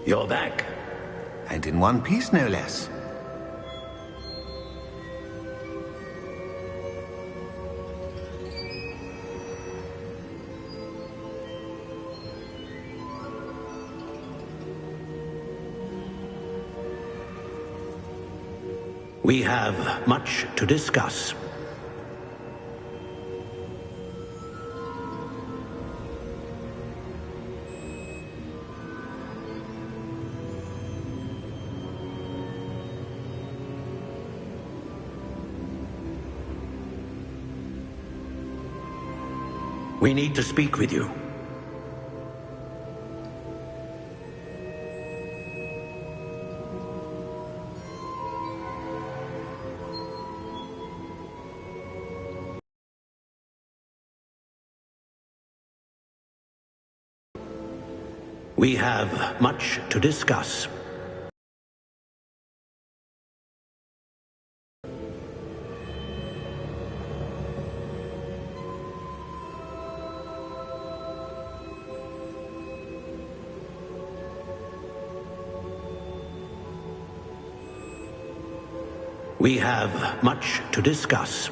You're back. And in one piece, no less. We have much to discuss. We need to speak with you. We have much to discuss. We have much to discuss.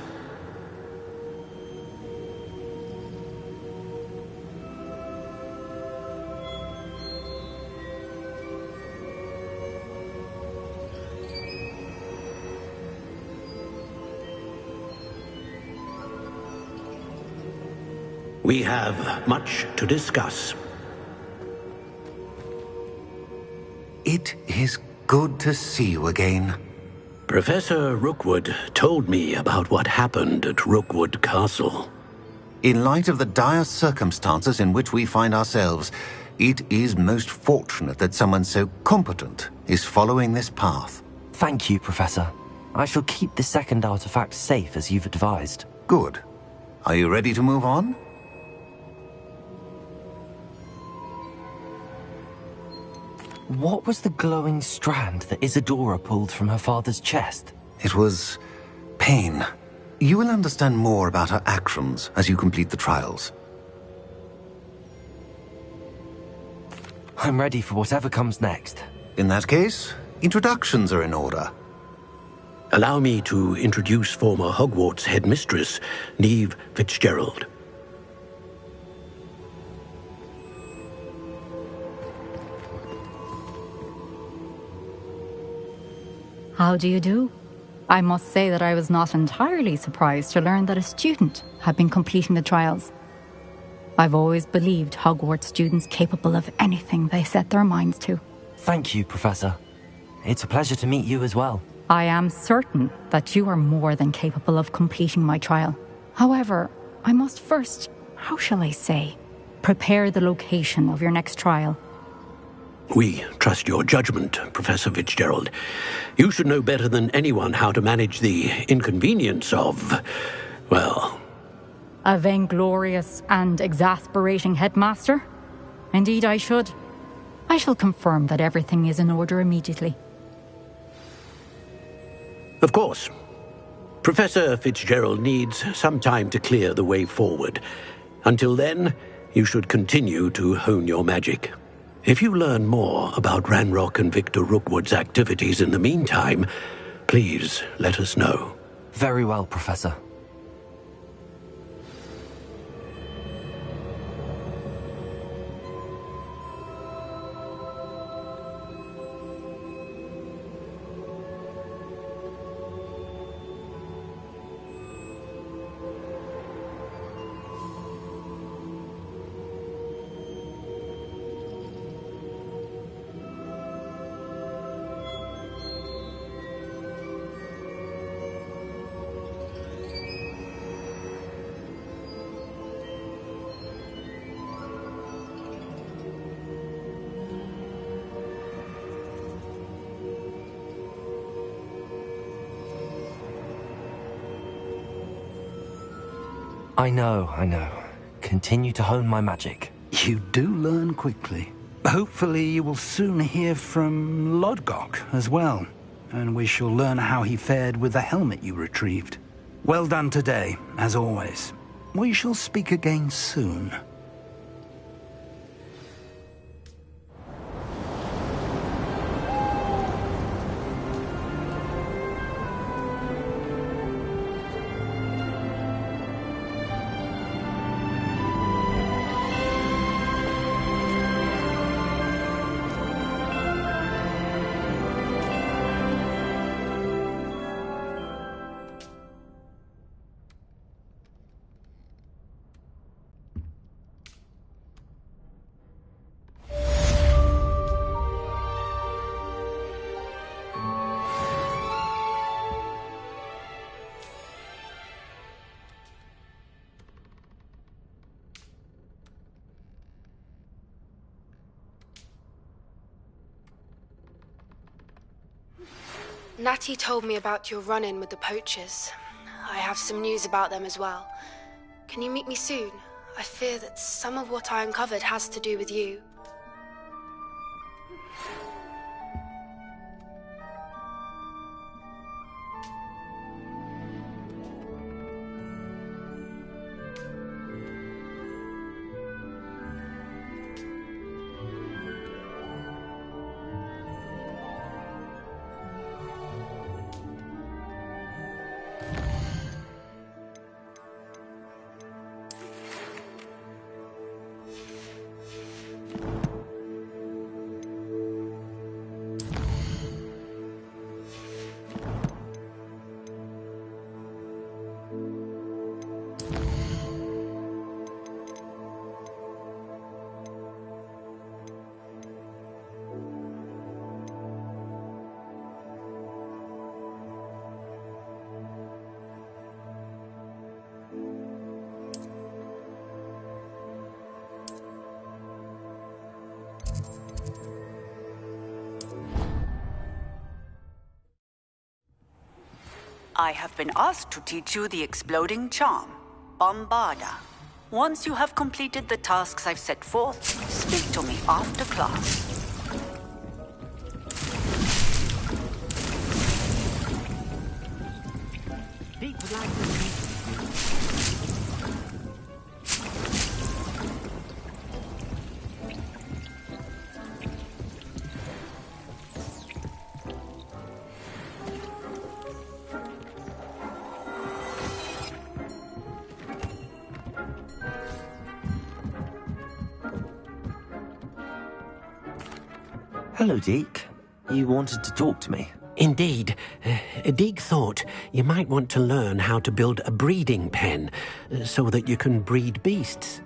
We have much to discuss. It is good to see you again. Professor Rookwood told me about what happened at Rookwood Castle. In light of the dire circumstances in which we find ourselves, it is most fortunate that someone so competent is following this path. Thank you, Professor. I shall keep the second artifact safe as you've advised. Good. Are you ready to move on? What was the glowing strand that Isadora pulled from her father's chest? It was pain. You will understand more about her actions as you complete the trials. I'm ready for whatever comes next. In that case, introductions are in order. Allow me to introduce former Hogwarts headmistress, Neve Fitzgerald. How do you do? I must say that I was not entirely surprised to learn that a student had been completing the trials. I've always believed Hogwarts students capable of anything they set their minds to. Thank you, Professor. It's a pleasure to meet you as well. I am certain that you are more than capable of completing my trial. However, I must first, how shall I say, prepare the location of your next trial. We trust your judgment, Professor Fitzgerald. You should know better than anyone how to manage the inconvenience of, well... A vainglorious and exasperating headmaster? Indeed I should. I shall confirm that everything is in order immediately. Of course. Professor Fitzgerald needs some time to clear the way forward. Until then, you should continue to hone your magic. If you learn more about Ranrock and Victor Rookwood's activities in the meantime, please let us know. Very well, Professor. I know. Continue to hone my magic. You do learn quickly. Hopefully you will soon hear from Lodgok as well, and we shall learn how he fared with the helmet you retrieved. Well done today, as always. We shall speak again soon. Natty told me about your run-in with the poachers. I have some news about them as well. Can you meet me soon? I fear that some of what I uncovered has to do with you. I have been asked to teach you the exploding charm, Bombarda. Once you have completed the tasks I've set forth, speak to me after class. Hello, Deke. You wanted to talk to me? Indeed. Deek thought you might want to learn how to build a breeding pen so that you can breed beasts.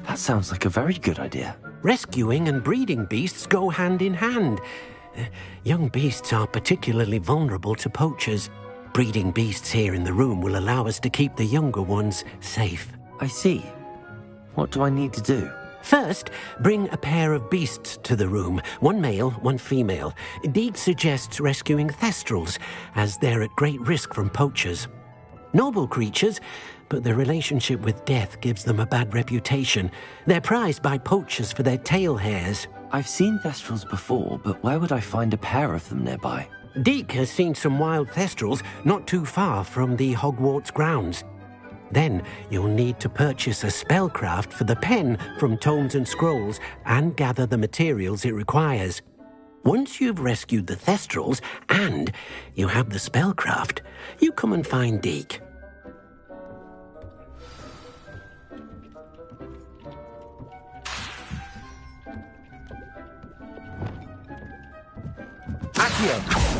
That sounds like a very good idea. Rescuing and breeding beasts go hand in hand. Young beasts are particularly vulnerable to poachers. Breeding beasts here in the room will allow us to keep the younger ones safe. I see. What do I need to do? First, bring a pair of beasts to the room, one male, one female. Deek suggests rescuing thestrals, as they're at great risk from poachers. Noble creatures, but their relationship with death gives them a bad reputation. They're prized by poachers for their tail hairs. I've seen thestrals before, but where would I find a pair of them nearby? Deek has seen some wild thestrals not too far from the Hogwarts grounds. Then you'll need to purchase a spellcraft for the pen from Tomes and Scrolls and gather the materials it requires. Once you've rescued the thestrals and you have the spellcraft, you come and find Deek. Accio!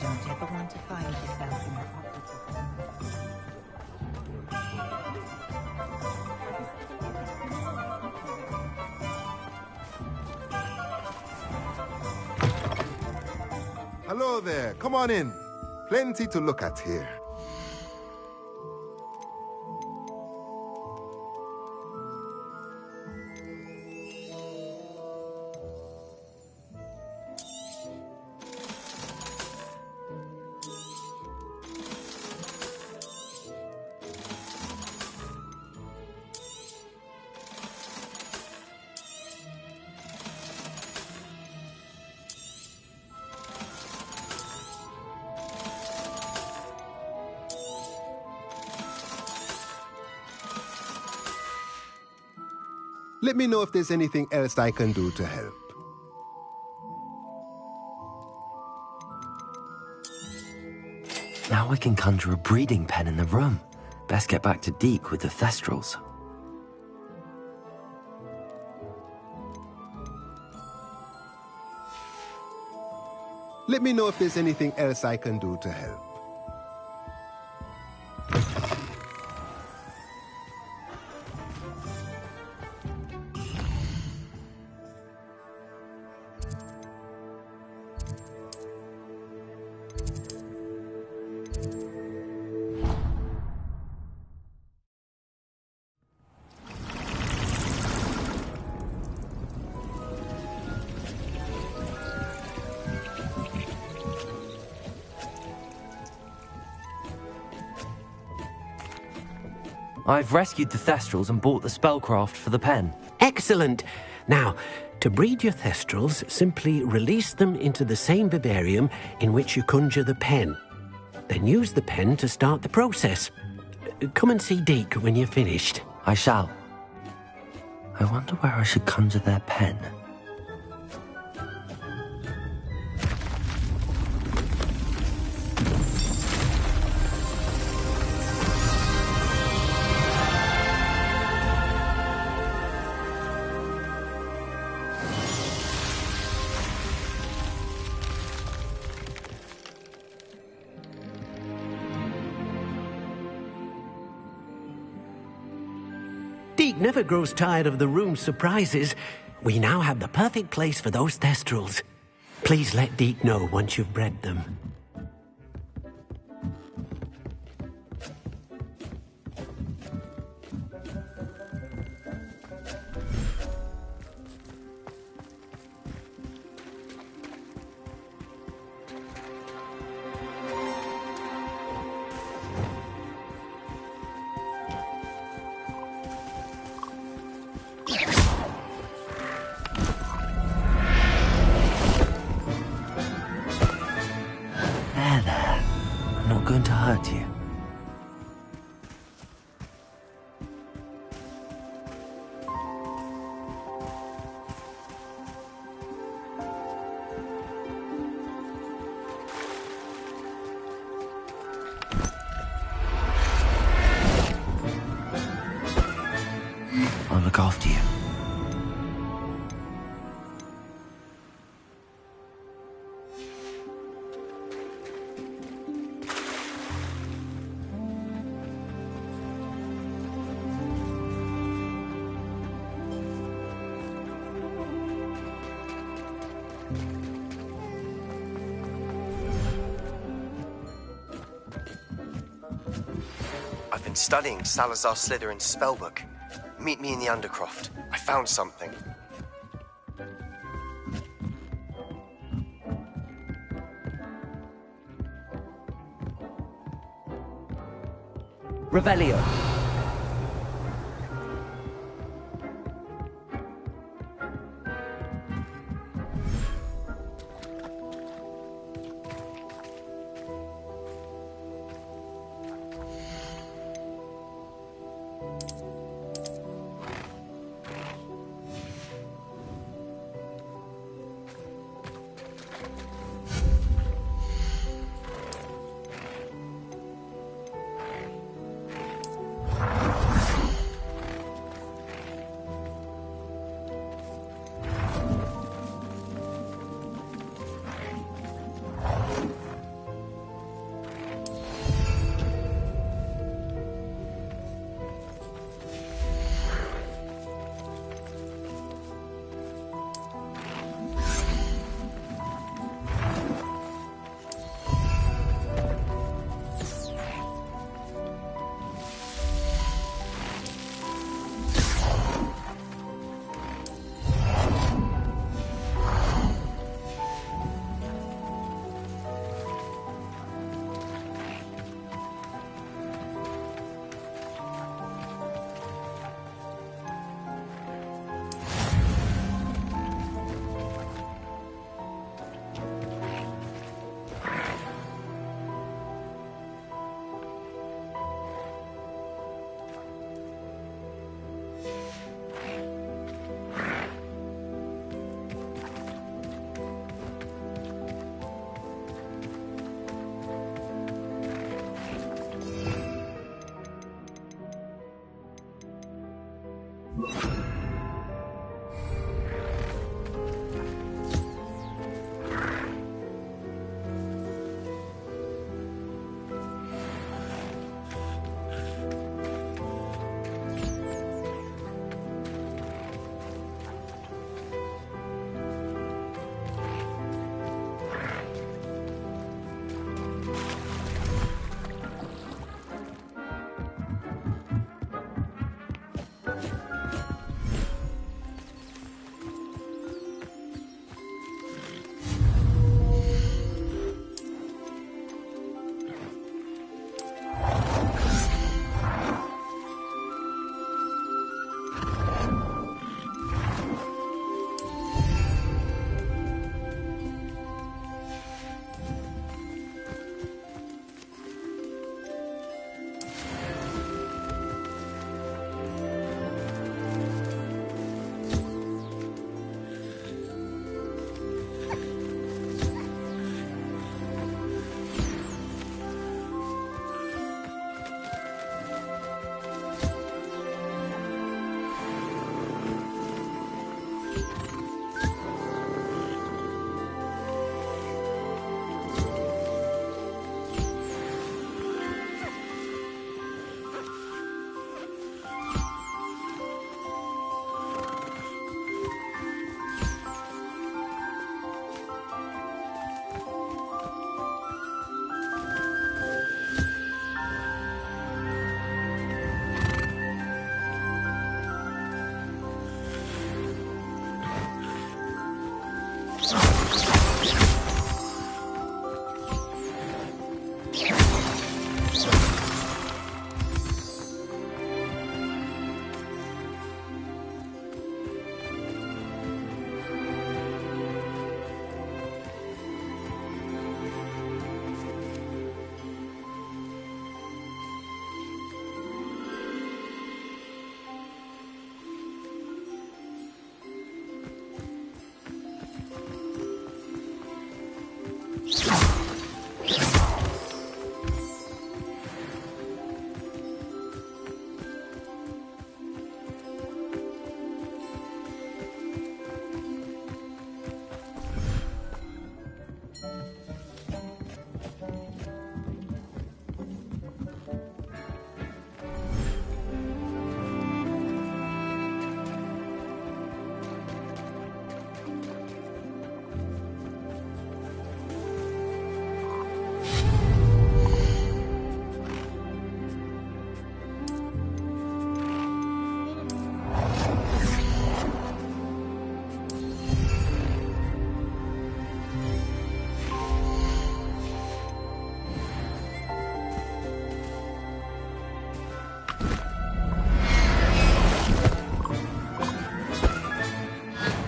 Don't ever want to find yourself in the pockets of... Hello there, come on in. Plenty to look at here. Let me know if there's anything else I can do to help. Now I can conjure a breeding pen in the room. Best get back to Deke with the Thestrals. Let me know if there's anything else I can do to help. I've rescued the Thestrals and bought the spellcraft for the pen. Excellent. Now, to breed your Thestrals, simply release them into the same vivarium in which you conjure the pen. Then use the pen to start the process. Come and see Deke when you're finished. I shall. I wonder where I should conjure their pen. Deke never grows tired of the room's surprises. We now have the perfect place for those Thestrals. Please let Deke know once you've bred them. Going to hurt you. I'll look after you. I've been studying Salazar Slytherin's spellbook. Meet me in the Undercroft. I found something. Revelio.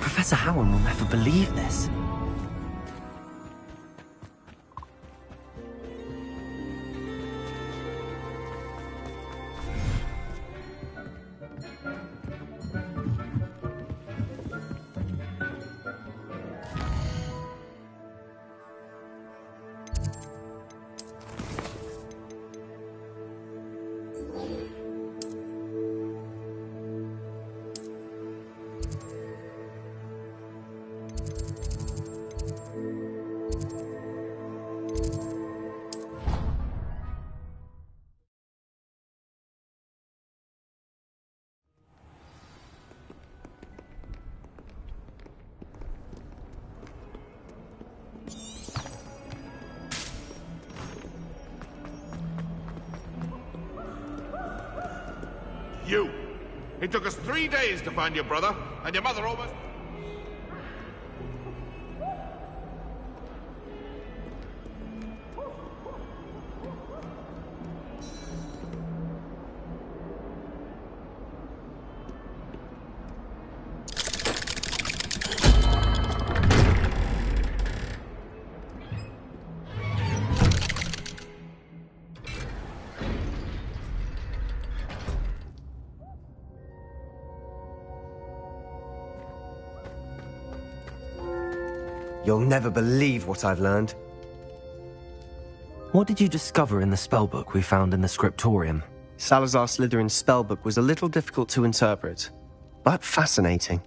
Professor Howard will never believe this. You! It took us 3 days to find your brother, and your mother almost... You'll never believe what I've learned. What did you discover in the spellbook we found in the scriptorium? Salazar Slytherin's spellbook was a little difficult to interpret, but fascinating.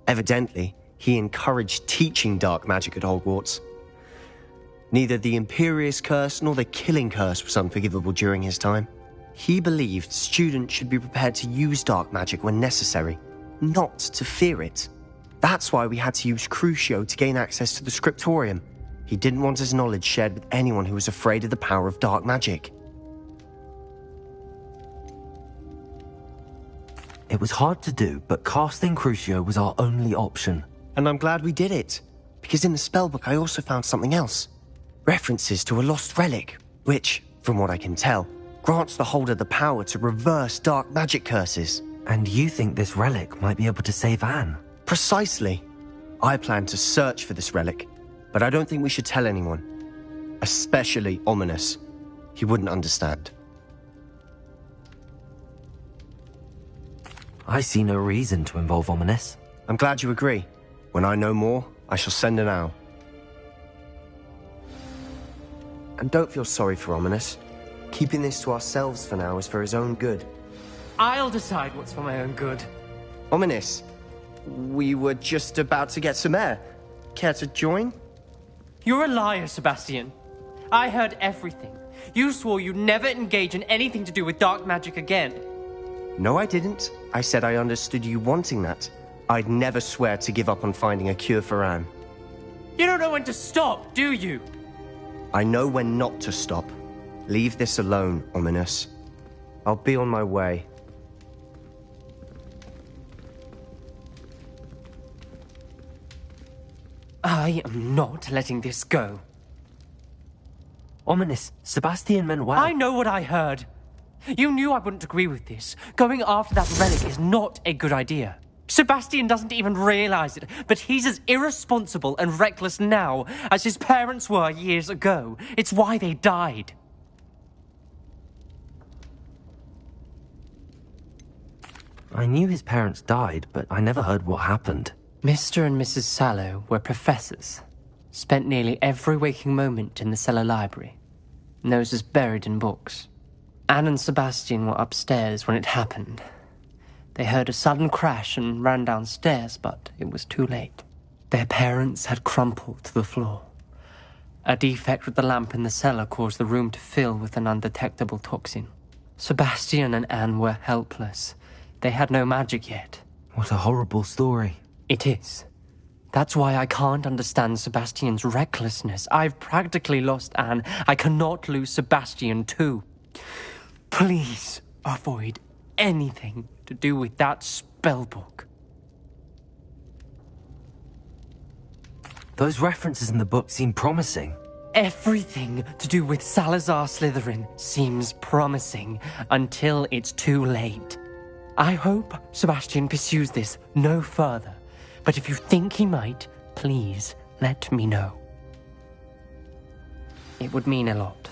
Evidently, he encouraged teaching dark magic at Hogwarts. Neither the Imperious Curse nor the Killing Curse was unforgivable during his time. He believed students should be prepared to use dark magic when necessary, not to fear it. That's why we had to use Crucio to gain access to the scriptorium. He didn't want his knowledge shared with anyone who was afraid of the power of dark magic. It was hard to do, but casting Crucio was our only option. And I'm glad we did it, because in the spellbook I also found something else. References to a lost relic, which, from what I can tell, grants the holder the power to reverse dark magic curses. And you think this relic might be able to save Anne? Precisely. I plan to search for this relic, but I don't think we should tell anyone. Especially Ominous. He wouldn't understand. I see no reason to involve Ominous. I'm glad you agree. When I know more, I shall send an owl. And don't feel sorry for Ominous. Keeping this to ourselves for now is for his own good. I'll decide what's for my own good. Ominous, we were just about to get some air. Care to join? You're a liar, Sebastian. I heard everything. You swore you'd never engage in anything to do with dark magic again. No, I didn't. I said I understood you wanting that. I'd never swear to give up on finding a cure for Anne. You don't know when to stop, do you? I know when not to stop. Leave this alone, Ominous. I'll be on my way. I am not letting this go. Ominous, Sebastian meant well. I know what I heard. You knew I wouldn't agree with this. Going after that relic is not a good idea. Sebastian doesn't even realize it, but he's as irresponsible and reckless now as his parents were years ago. It's why they died. I knew his parents died, but I never heard what happened. Mr. and Mrs. Sallow were professors. Spent nearly every waking moment in the cellar library. Noses buried in books. Anne and Sebastian were upstairs when it happened. They heard a sudden crash and ran downstairs, but it was too late. Their parents had crumpled to the floor. A defect with the lamp in the cellar caused the room to fill with an undetectable toxin. Sebastian and Anne were helpless. They had no magic yet. What a horrible story. It is. That's why I can't understand Sebastian's recklessness. I've practically lost Anne. I cannot lose Sebastian too. Please avoid anything to do with that spellbook. Those references in the book seem promising. Everything to do with Salazar Slytherin seems promising until it's too late. I hope Sebastian pursues this no further, but if you think he might, please let me know. It would mean a lot.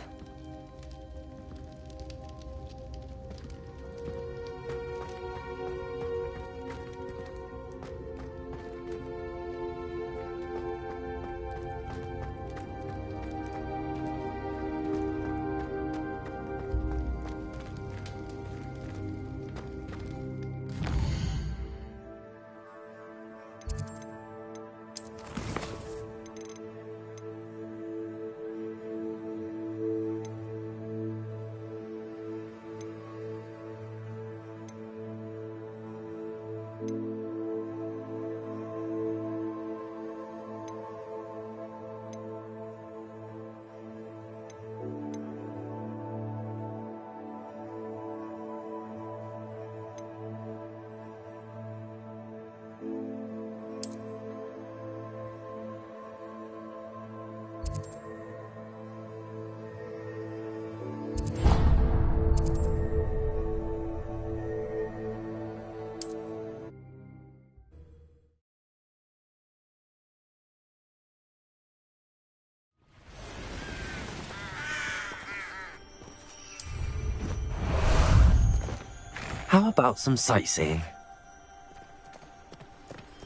How about some sightseeing?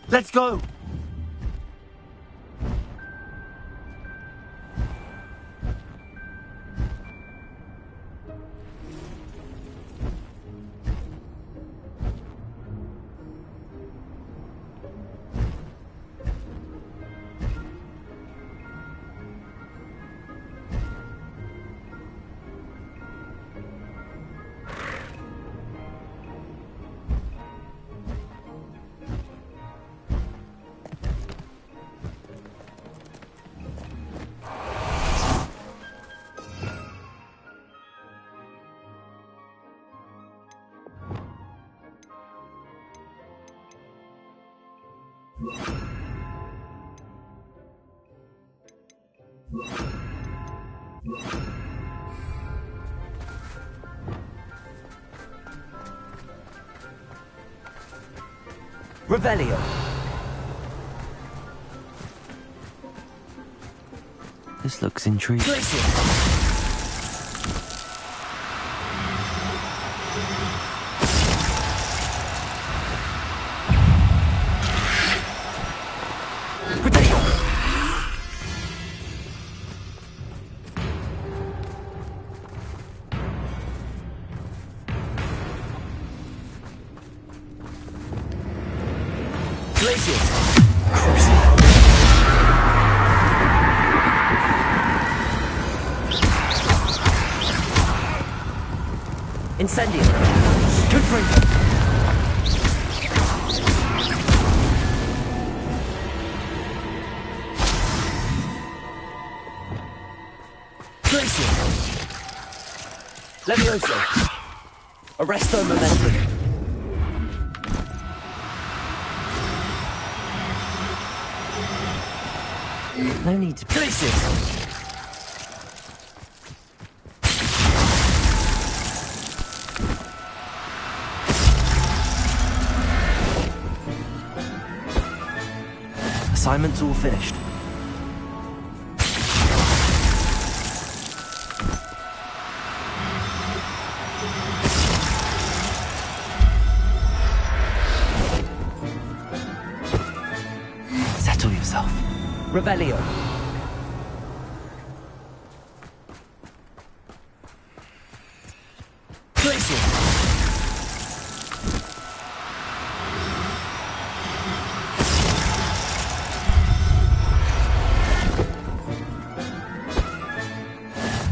Let's go! Revelio. This looks intriguing. Incendio. Confringo. Glacier. Levioso. Arresto momentum. No need to... Glacier. Assignment's all finished. Settle yourself. Revelio.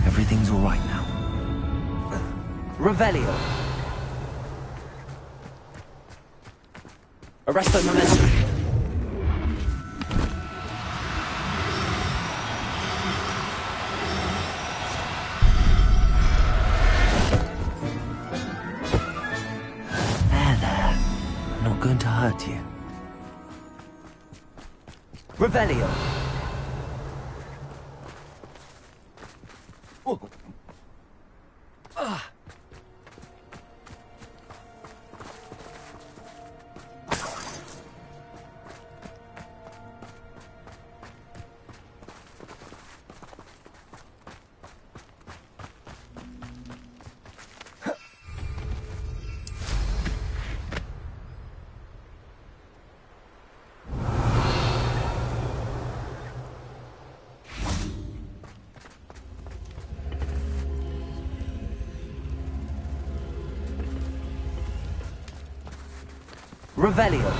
Everything's all right now. Revelio. Arresto momentum. There. I'm not going to hurt you. Revelio. Revelio.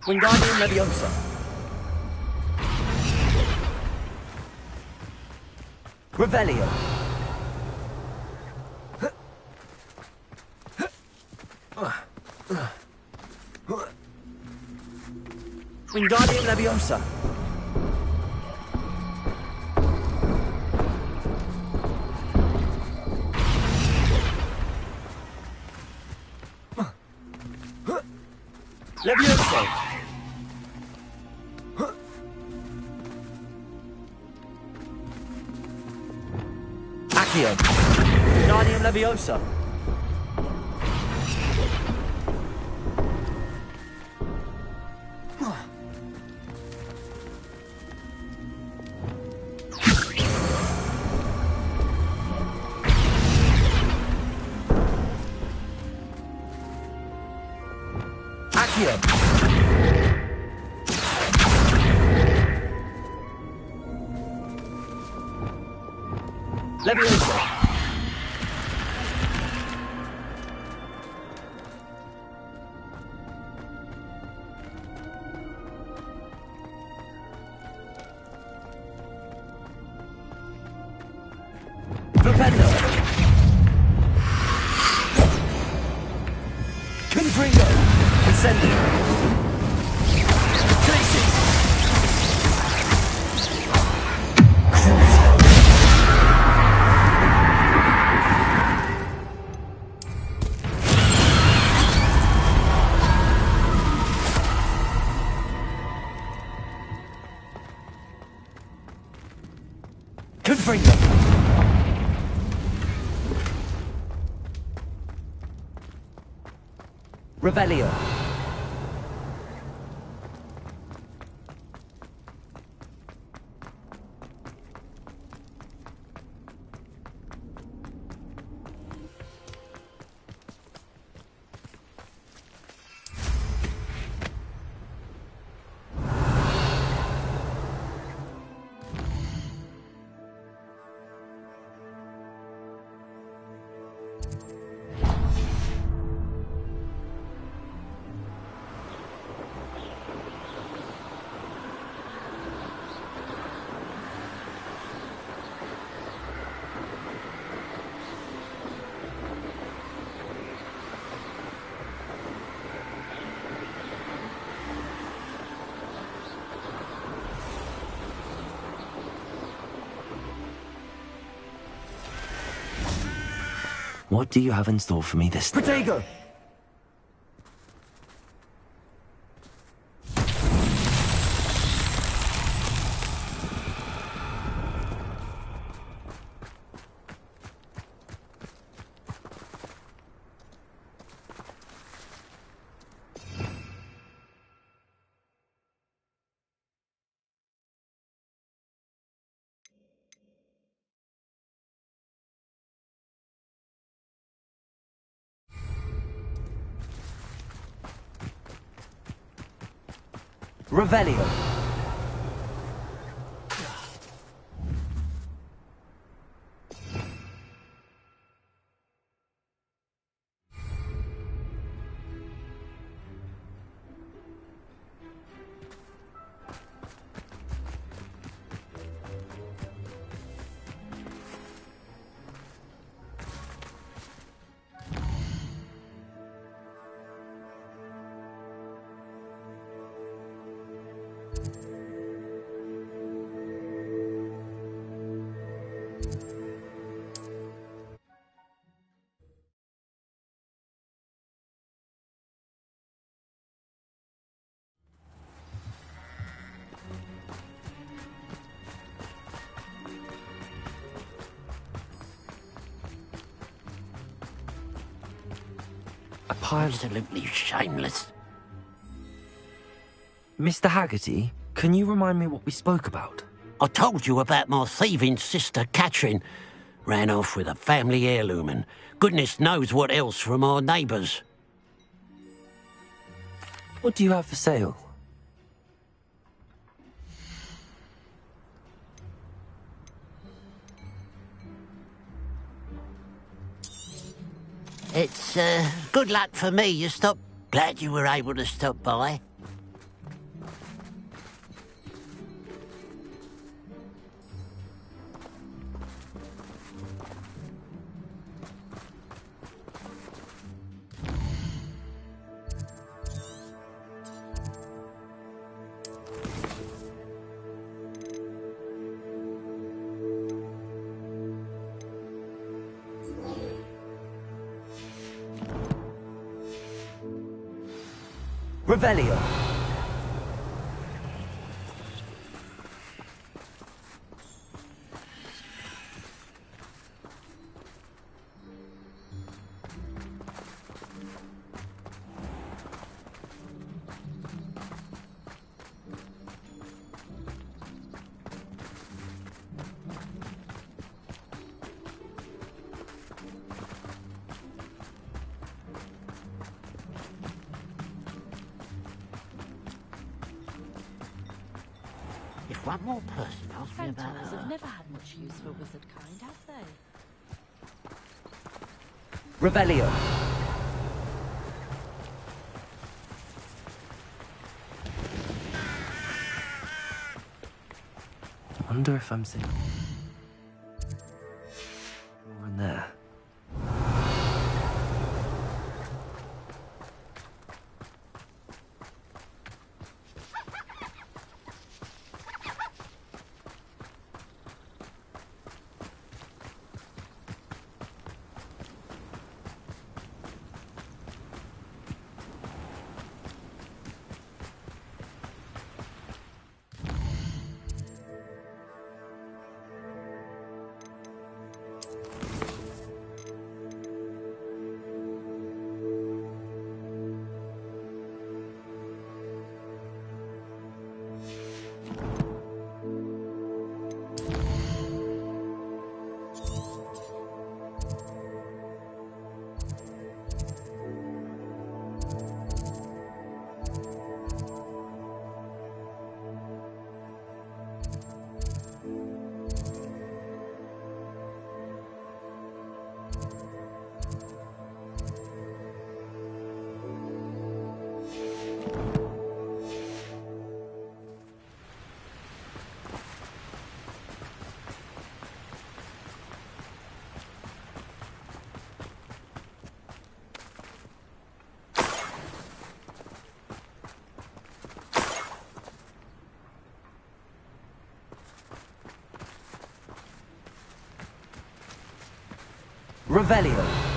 Wingardium Leviosa. Revelio. Wingardium Leviosa. Leviosa. Accio. Wingardium Leviosa. Accio. Leviosa. Flipendo. Ascending. Confringo. Revelio. What do you have in store for me this time? Protego! Revelio. Absolutely shameless. Mr. Haggerty, can you remind me what we spoke about? I told you about my thieving sister, Catherine. Ran off with a family heirloom and goodness knows what else from our neighbours. What do you have for sale? It's, good luck for me, you stop. Glad you were able to stop by. Revelio. If one more person asks me about Centaurs her... have never had much use for wizard kind, have they? Revelio. I wonder if I'm seeing more in there. Revelio.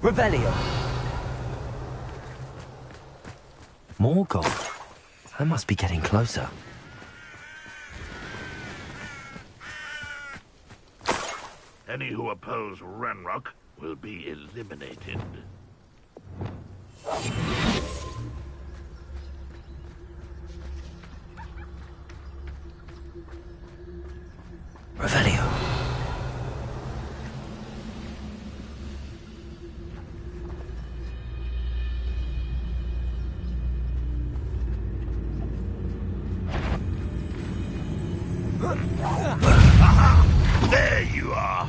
Revelio. More gold. I must be getting closer. Any who oppose Ranrock will be eliminated. Revelio. There you are!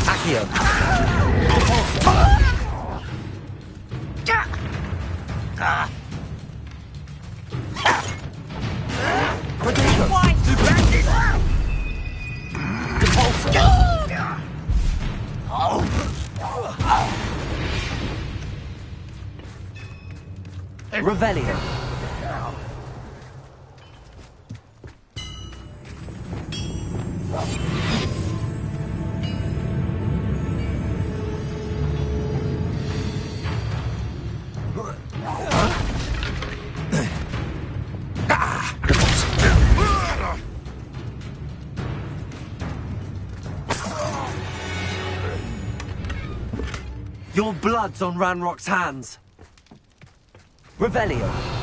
Accio. Revelio. Your blood's on Ranrock's hands. Revelio.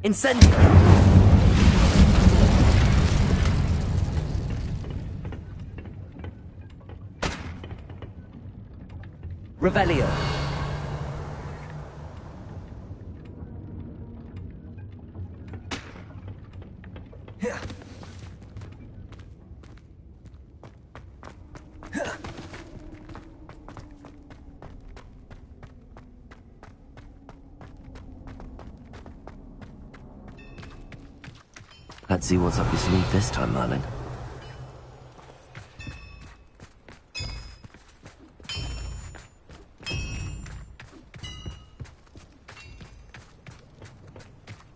Incendio! Revelio. Let's see what's up your sleeve this time, Merlin.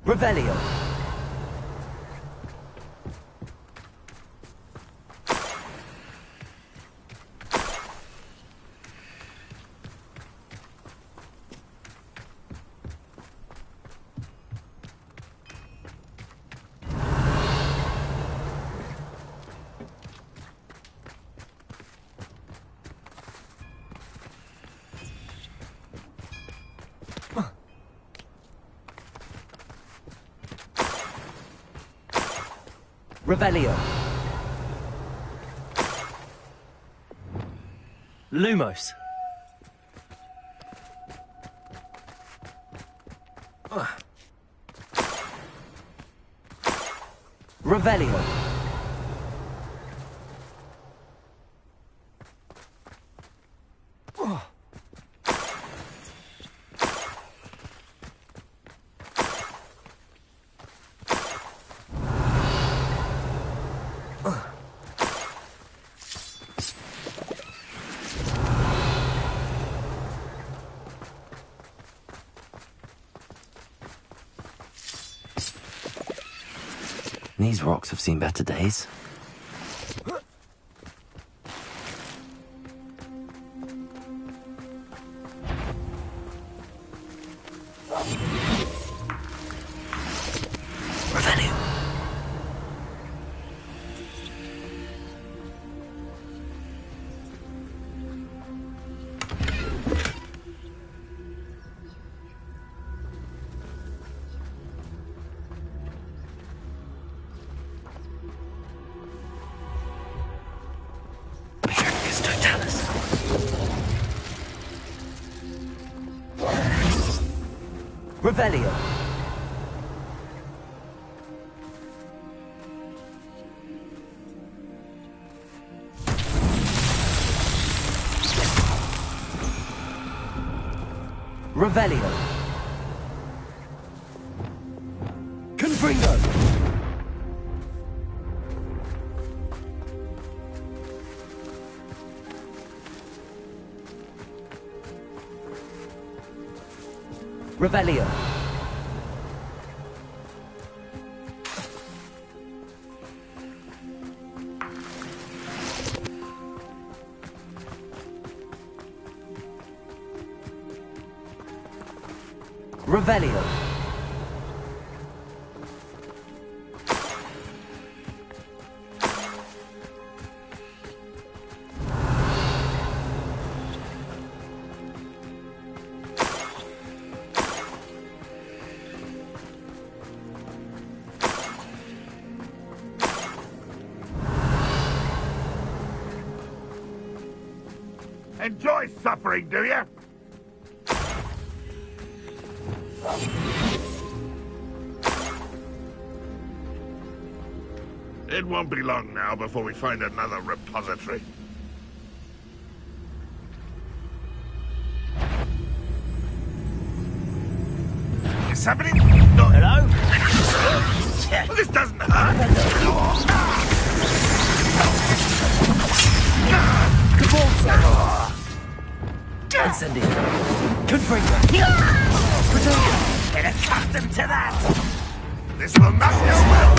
Revelio. Revelio. Lumos. Revelio. These rocks have seen better days. Revelio. Revelio. Confringo. Revelio. Revelio. Enjoy suffering, do you? It won't be long now before we find another repository. Is somebody... No. Hello? Well, this doesn't hurt. Incendio. Confringo. Get accustomed to that. This will not go well.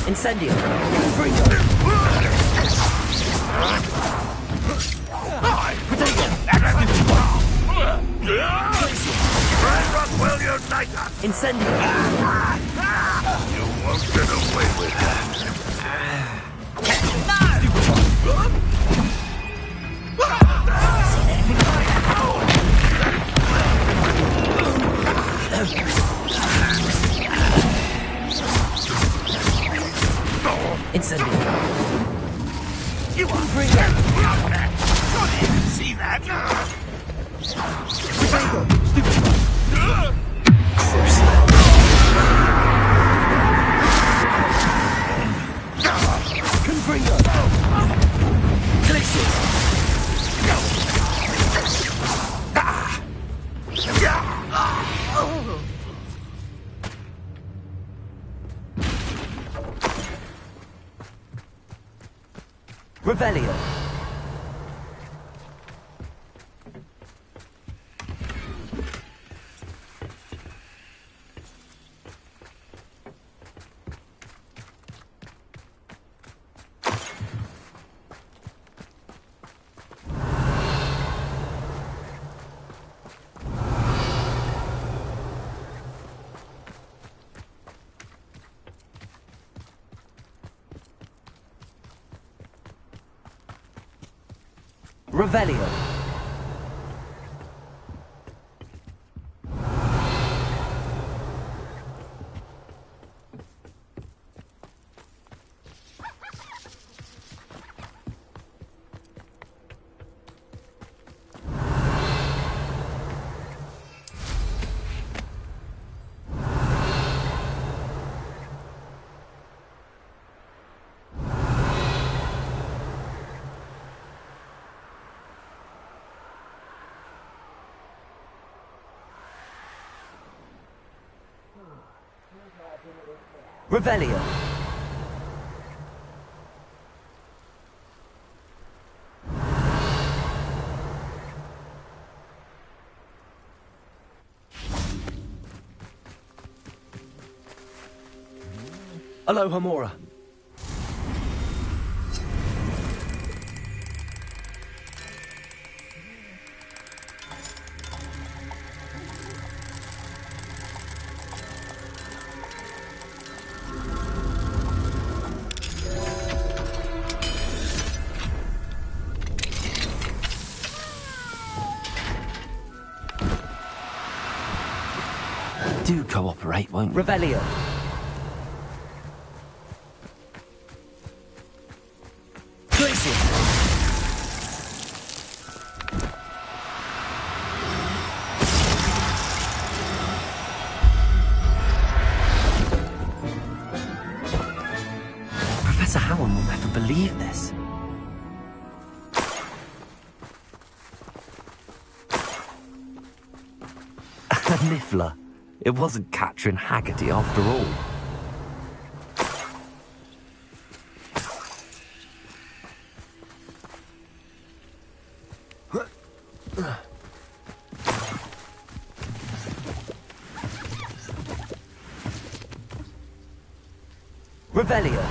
Incendio. Confringo. Incendio! You won't get away with that. Incendio! You won't bring that! See that? Confringo! Glacius! Revelio! Revelio. Revelio. Aloha Mora. Do cooperate, won't you? Revelio. Professor Howard will never believe this. Niffler. It wasn't Catherine Haggerty after all. Revelio.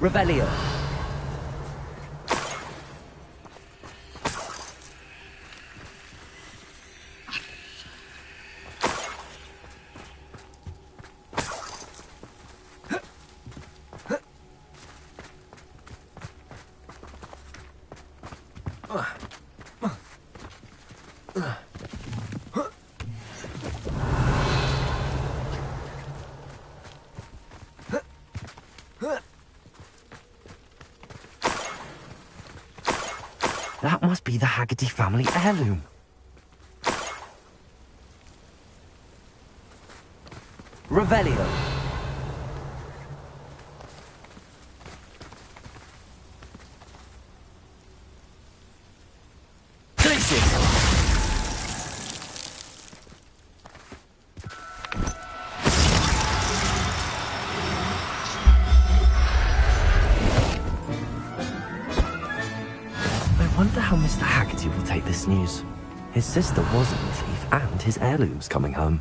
Revelio. That must be the Haggerty family heirloom. Revelio. I wonder how Mr. Haggerty will take this news. His sister wasn't the thief, and his heirloom's coming home.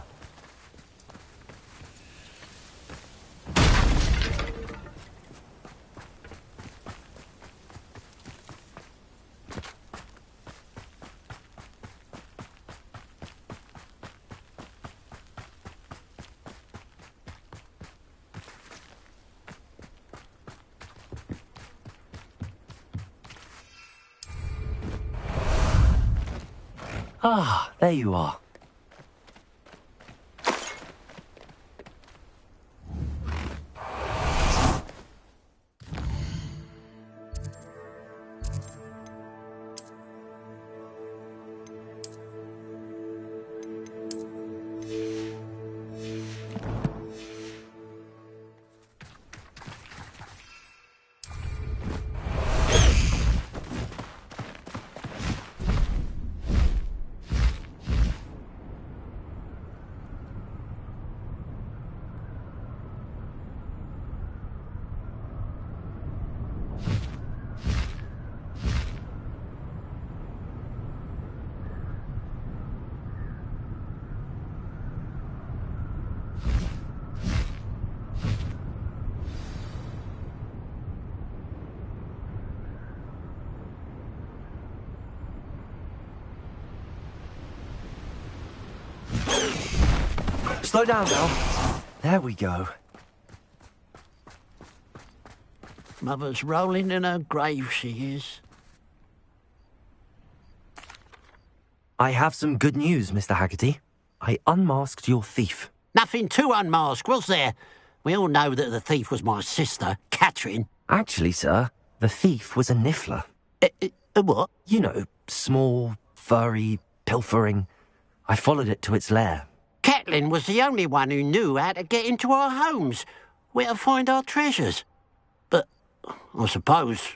Ah, there you are. Slow down now. There we go. Mother's rolling in her grave, she is. I have some good news, Mr. Haggerty. I unmasked your thief. Nothing to unmask, was there? We all know that the thief was my sister, Catherine. Actually, sir, the thief was a niffler. A what? You know, small, furry, pilfering. I followed it to its lair. Catelyn was the only one who knew how to get into our homes, where to find our treasures. But I suppose,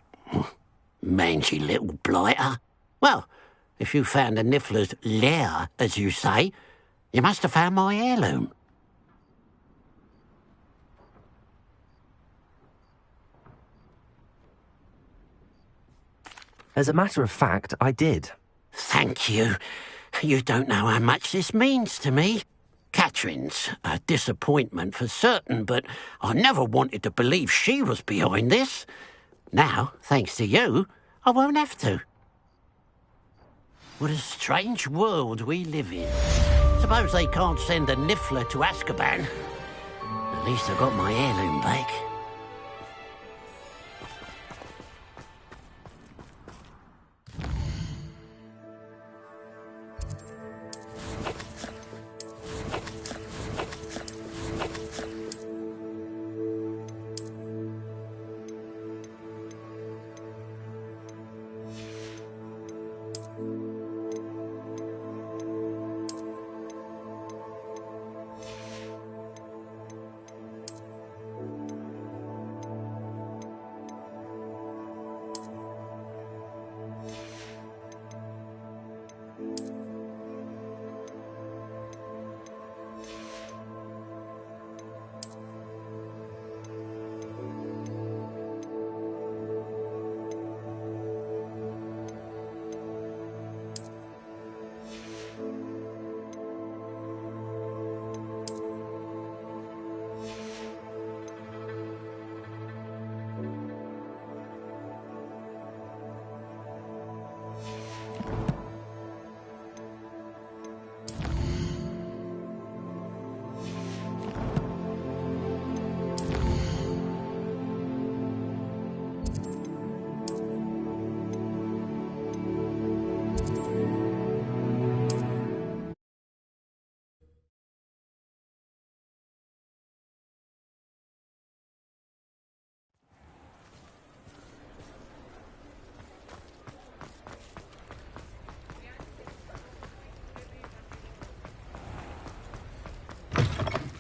mangy little blighter. Well, if you found the niffler's lair, as you say, you must have found my heirloom. As a matter of fact, I did. Thank you. You don't know how much this means to me. Catherine's a disappointment for certain, but I never wanted to believe she was behind this. Now, thanks to you, I won't have to. What a strange world we live in. Suppose they can't send a niffler to Azkaban. At least I got my heirloom back.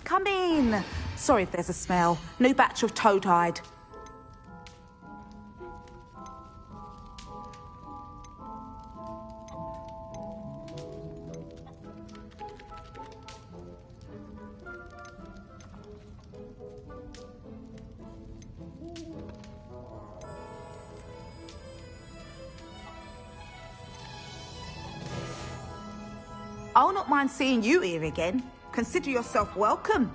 Come in. Sorry if there's a smell. New batch of toad-hide. I'll not mind seeing you here again. Consider yourself welcome.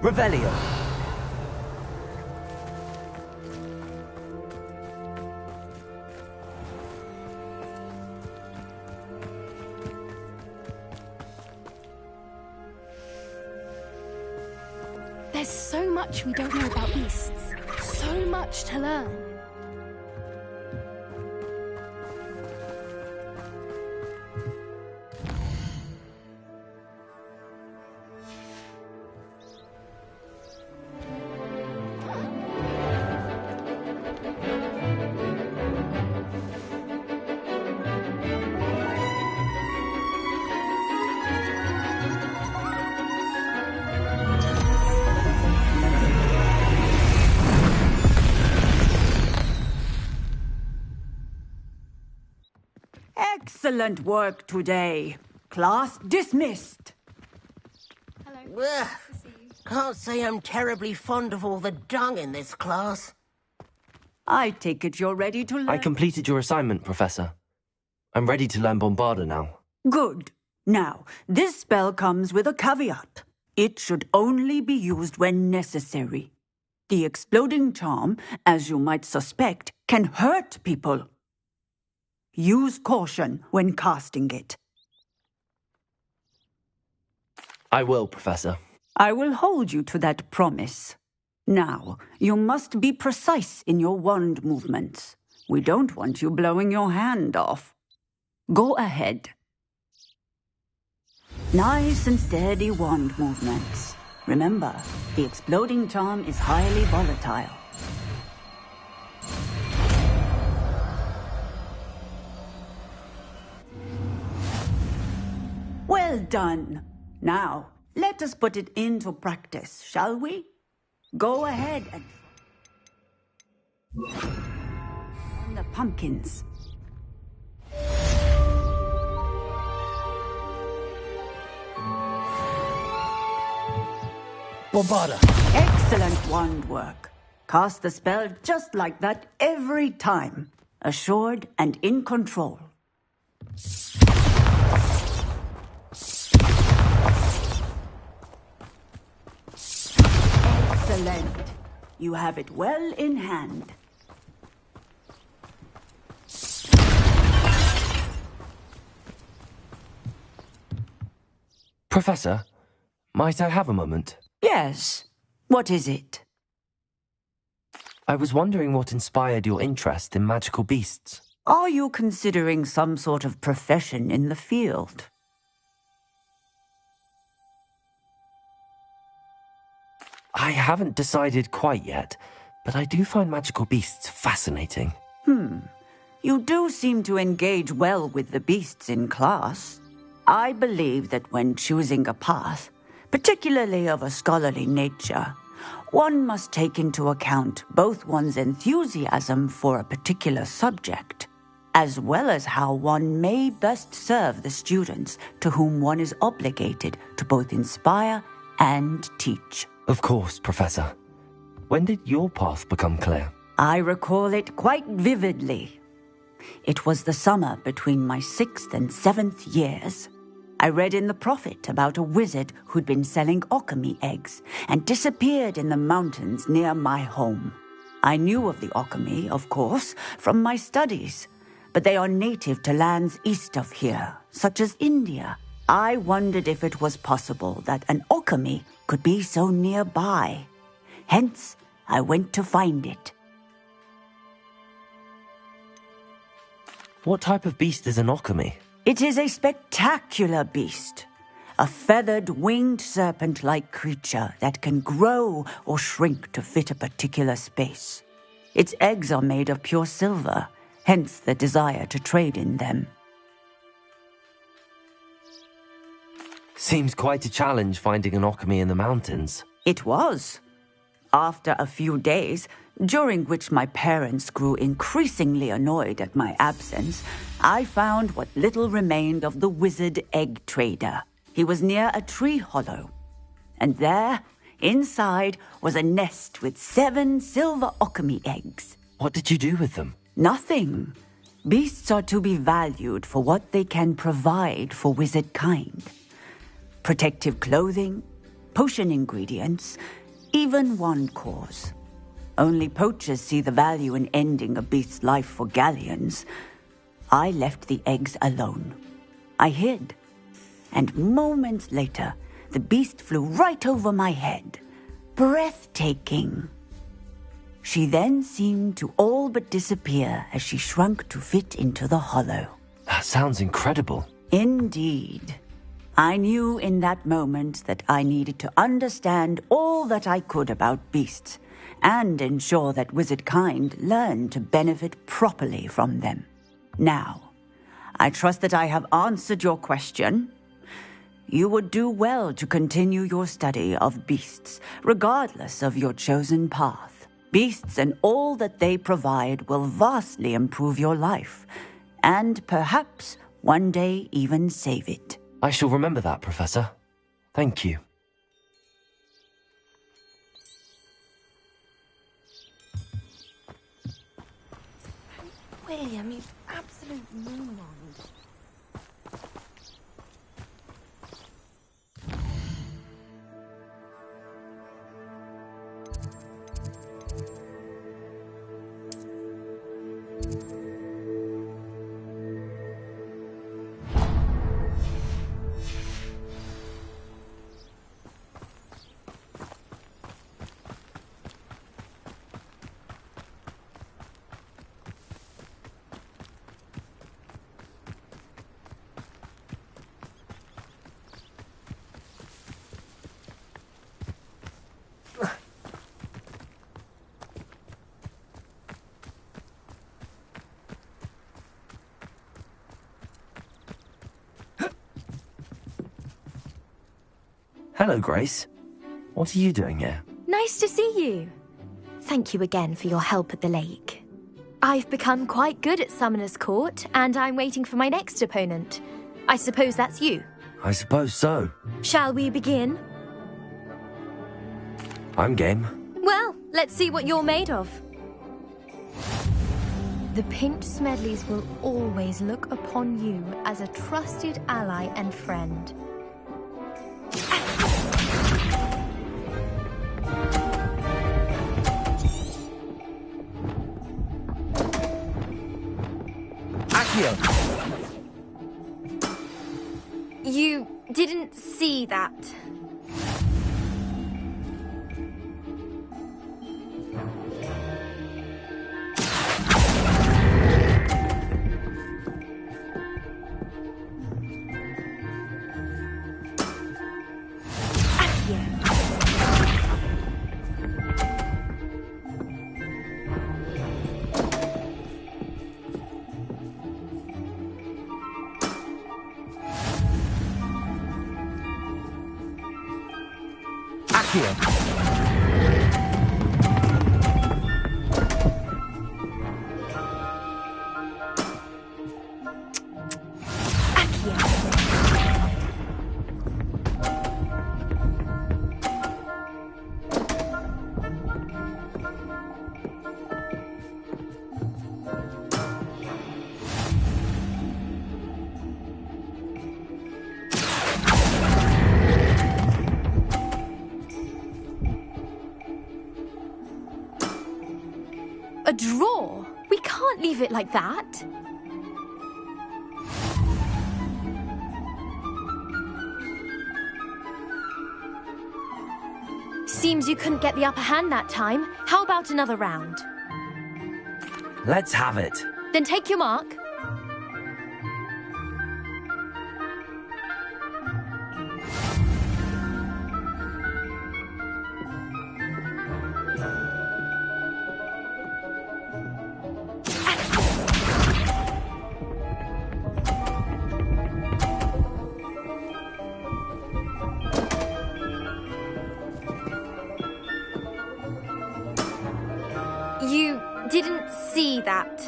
Revelio. There's so much we don't know about beasts. So much to learn. Excellent work today. Class dismissed. Ugh, can't say I'm terribly fond of all the dung in this class. I take it you're ready to learn. I completed your assignment, Professor. I'm ready to learn Bombarda now. Good. Now, this spell comes with a caveat. It should only be used when necessary. The exploding charm, as you might suspect, can hurt people. Use caution when casting it. I will, Professor. I will hold you to that promise. Now, you must be precise in your wand movements. We don't want you blowing your hand off. Go ahead. Nice and steady wand movements. Remember, the exploding charm is highly volatile. Well done. Now, let us put it into practice, shall we? Go ahead and... the pumpkins. Bombarda! Excellent wand work. Cast the spell just like that every time. Assured and in control. Excellent. You have it well in hand. Professor, might I have a moment? Yes. What is it? I was wondering what inspired your interest in magical beasts. Are you considering some sort of profession in the field? I haven't decided quite yet, but I do find magical beasts fascinating. You do seem to engage well with the beasts in class. I believe that when choosing a path, particularly of a scholarly nature, one must take into account both one's enthusiasm for a particular subject, as well as how one may best serve the students to whom one is obligated to both inspire and teach. Of course, Professor. When did your path become clear? I recall it quite vividly. It was the summer between my 6th and 7th years. I read in the Prophet about a wizard who'd been selling okami eggs and disappeared in the mountains near my home. I knew of the okami, of course, from my studies, but they are native to lands east of here, such as India. I wondered if it was possible that an okami could be so nearby. Hence, I went to find it. What type of beast is an okami? It is a spectacular beast. A feathered, winged serpent-like creature that can grow or shrink to fit a particular space. Its eggs are made of pure silver, hence the desire to trade in them. Seems quite a challenge finding an okami in the mountains. It was. After a few days, during which my parents grew increasingly annoyed at my absence, I found what little remained of the wizard egg trader. He was near a tree hollow. And there, inside, was a nest with 7 silver okami eggs. What did you do with them? Nothing. Beasts are to be valued for what they can provide for wizard kind. Protective clothing, potion ingredients, even wand cores. Only poachers see the value in ending a beast's life for galleons. I left the eggs alone. I hid. And moments later, the beast flew right over my head. Breathtaking. She then seemed to all but disappear as she shrunk to fit into the hollow. That sounds incredible. Indeed. I knew in that moment that I needed to understand all that I could about beasts and ensure that wizard kind learned to benefit properly from them. Now, I trust that I have answered your question. You would do well to continue your study of beasts, regardless of your chosen path. Beasts and all that they provide will vastly improve your life, and perhaps one day even save it. I shall remember that, Professor. Thank you. William, you absolute moron. Hello, Grace. What are you doing here? Nice to see you. Thank you again for your help at the lake. I've become quite good at Summoner's Court, and I'm waiting for my next opponent. I suppose that's you. I suppose so. Shall we begin? I'm game. Well, let's see what you're made of. The Pinch Smedleys will always look upon you as a trusted ally and friend. You didn't see that. A draw? We can't leave it like that. Seems you couldn't get the upper hand that time. How about another round? Let's have it. Then take your mark. You didn't see that.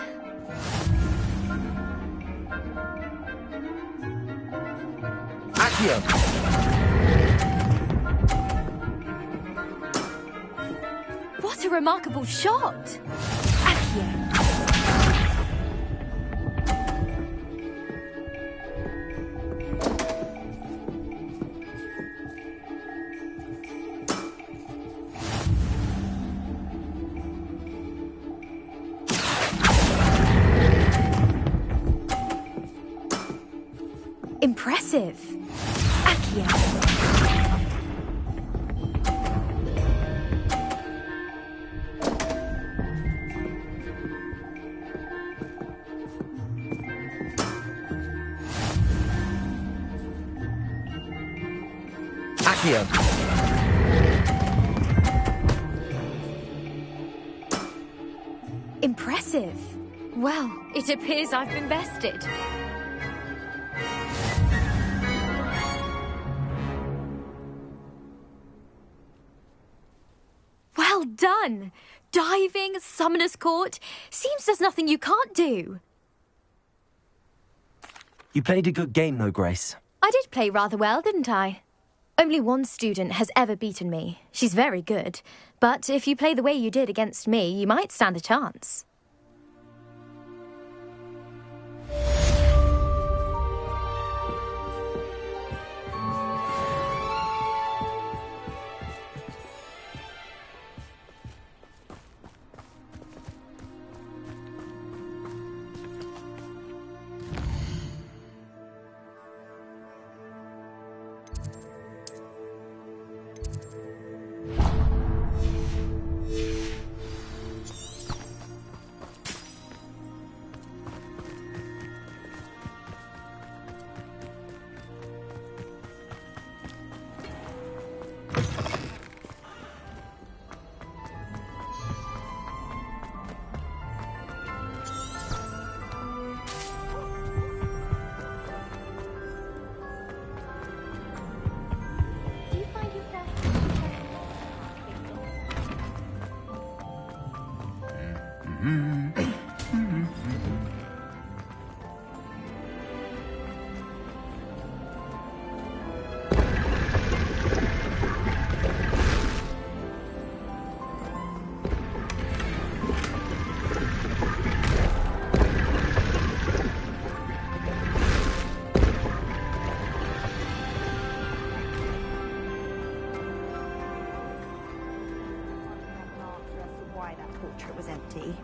Accio! What a remarkable shot! Accio. Impressive. Accio. Accio. Impressive. Well, it appears I've been bested. Well done! Diving, Summoner's Court. Seems there's nothing you can't do. You played a good game, though, Grace. I did play rather well, didn't I? Only one student has ever beaten me. She's very good. But if you play the way you did against me, you might stand a chance. Why that portrait was empty.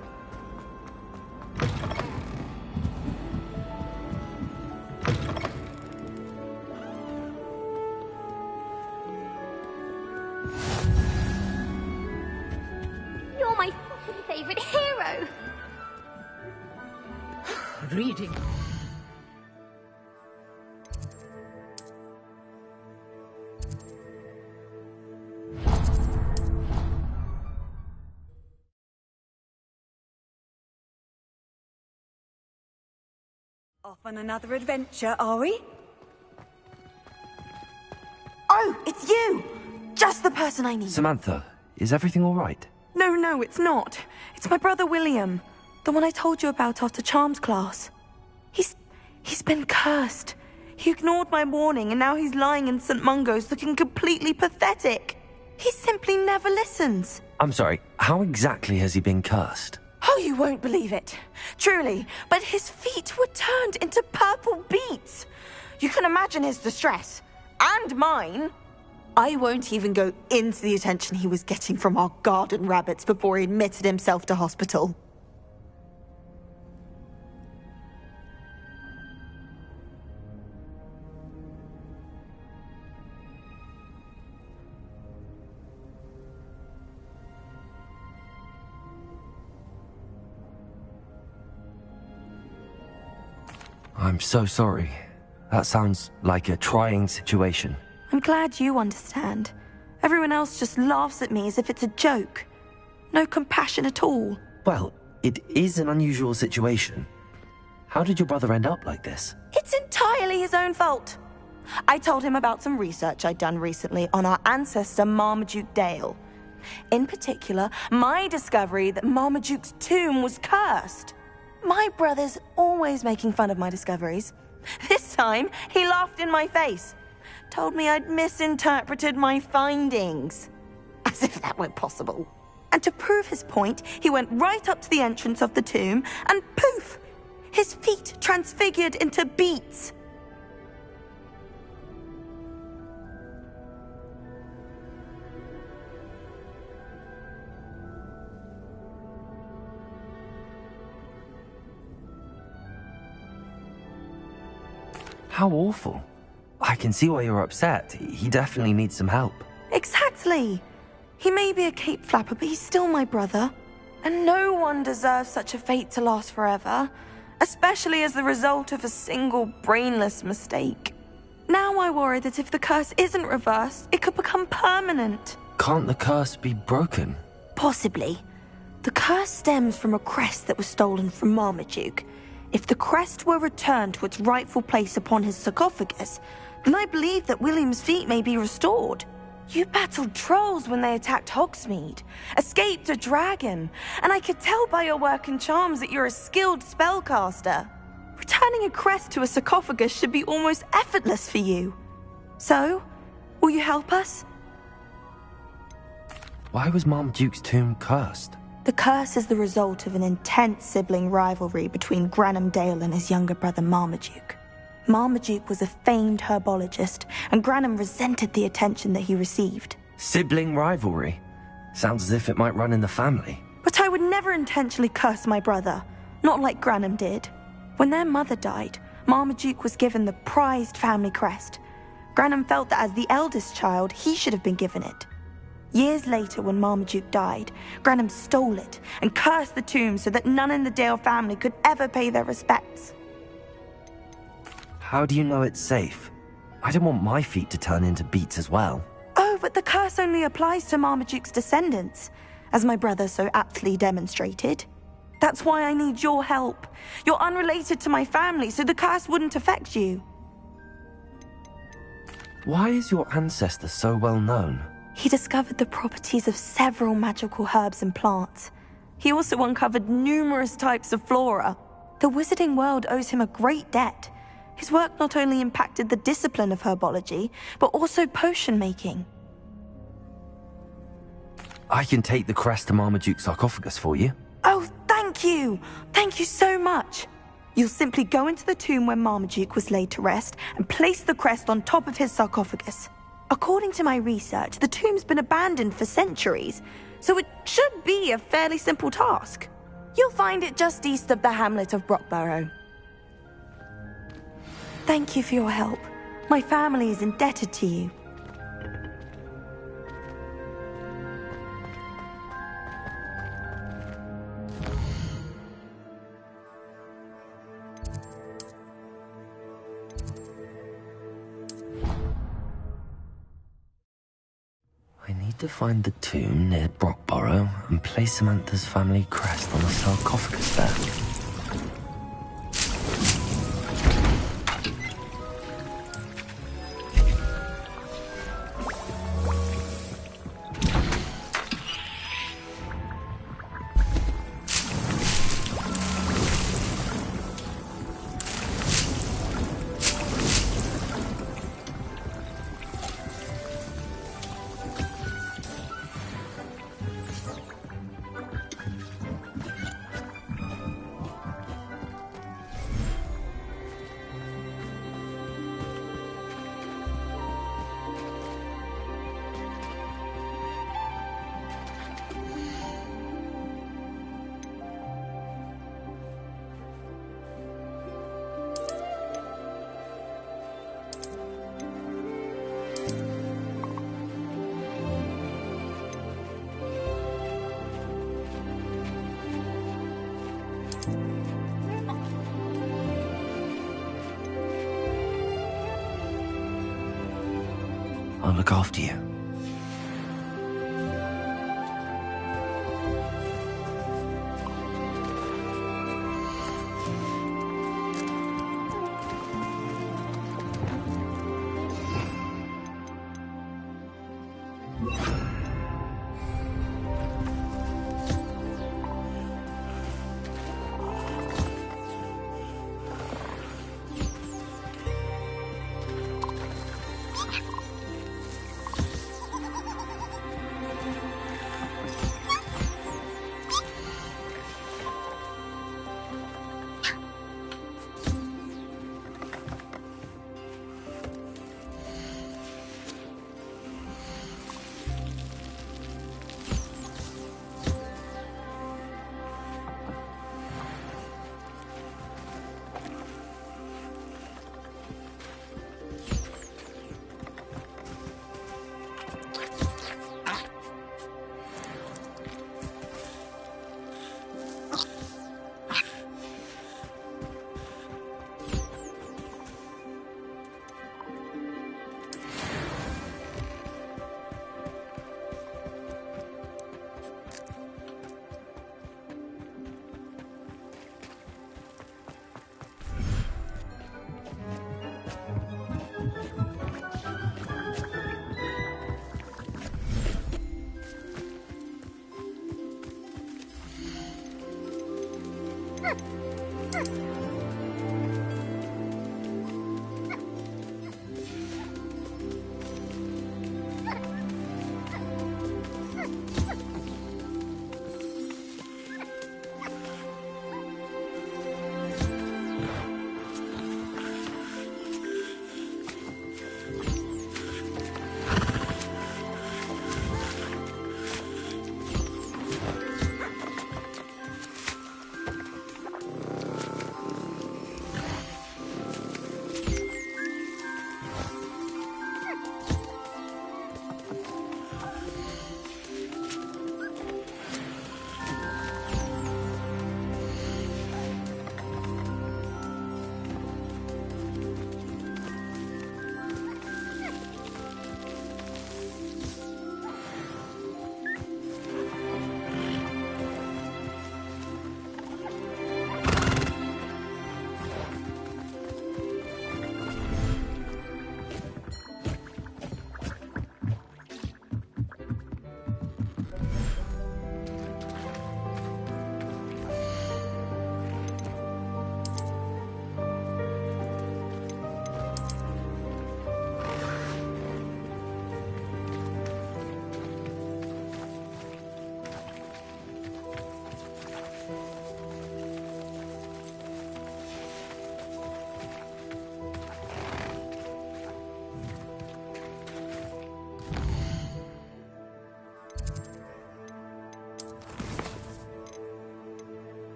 You're my fucking favourite hero! Reading. Off on another adventure, are we? Oh, it's you! Just the person I need. Samantha, is everything all right? No, it's not. It's my brother William. The one I told you about after Charms class. He's been cursed. He ignored my warning and now he's lying in St. Mungo's looking completely pathetic. He simply never listens. I'm sorry, how exactly has he been cursed? Oh, you won't believe it. Truly, but his feet were turned into purple beets. You can imagine his distress. And mine. I won't even go into the attention he was getting from our garden rabbits before he admitted himself to hospital. I'm so sorry. That sounds like a trying situation. I'm glad you understand. Everyone else just laughs at me as if it's a joke. No compassion at all. Well, it is an unusual situation. How did your brother end up like this? It's entirely his own fault. I told him about some research I'd done recently on our ancestor Marmaduke Dale. In particular, my discovery that Marmaduke's tomb was cursed. My brother's always making fun of my discoveries. This time, he laughed in my face. Told me I'd misinterpreted my findings. As if that weren't possible. And to prove his point, he went right up to the entrance of the tomb and poof! His feet transfigured into beets. How awful. I can see why you're upset. He definitely needs some help. Exactly. He may be a cape flapper, but he's still my brother. And no one deserves such a fate to last forever, especially as the result of a single brainless mistake. Now I worry that if the curse isn't reversed, it could become permanent. Can't the curse be broken? Possibly. The curse stems from a crest that was stolen from Marmaduke. If the crest were returned to its rightful place upon his sarcophagus, then I believe that William's feet may be restored. You battled trolls when they attacked Hogsmeade, escaped a dragon, and I could tell by your work and charms that you're a skilled spellcaster. Returning a crest to a sarcophagus should be almost effortless for you. So, will you help us? Why was Marmaduke's tomb cursed? The curse is the result of an intense sibling rivalry between Granham Dale and his younger brother Marmaduke. Marmaduke was a famed herbologist, and Granham resented the attention that he received. Sibling rivalry? Sounds as if it might run in the family. But I would never intentionally curse my brother, not like Granham did. When their mother died, Marmaduke was given the prized family crest. Granham felt that as the eldest child, he should have been given it. Years later, when Marmaduke died, Granham stole it and cursed the tomb so that none in the Dale family could ever pay their respects. How do you know it's safe? I don't want my feet to turn into beets as well. Oh, but the curse only applies to Marmaduke's descendants, as my brother so aptly demonstrated. That's why I need your help. You're unrelated to my family, so the curse wouldn't affect you. Why is your ancestor so well known? He discovered the properties of several magical herbs and plants. He also uncovered numerous types of flora. The wizarding world owes him a great debt. His work not only impacted the discipline of herbology, but also potion making. I can take the crest to Marmaduke's sarcophagus for you. Oh, thank you! Thank you so much! You'll simply go into the tomb where Marmaduke was laid to rest and place the crest on top of his sarcophagus. According to my research, the tomb's been abandoned for centuries, so it should be a fairly simple task. You'll find it just east of the hamlet of Brockborough. Thank you for your help. My family is indebted to you. I need to find the tomb near Brockborough and place Samantha's family crest on the sarcophagus there. I'll look after you.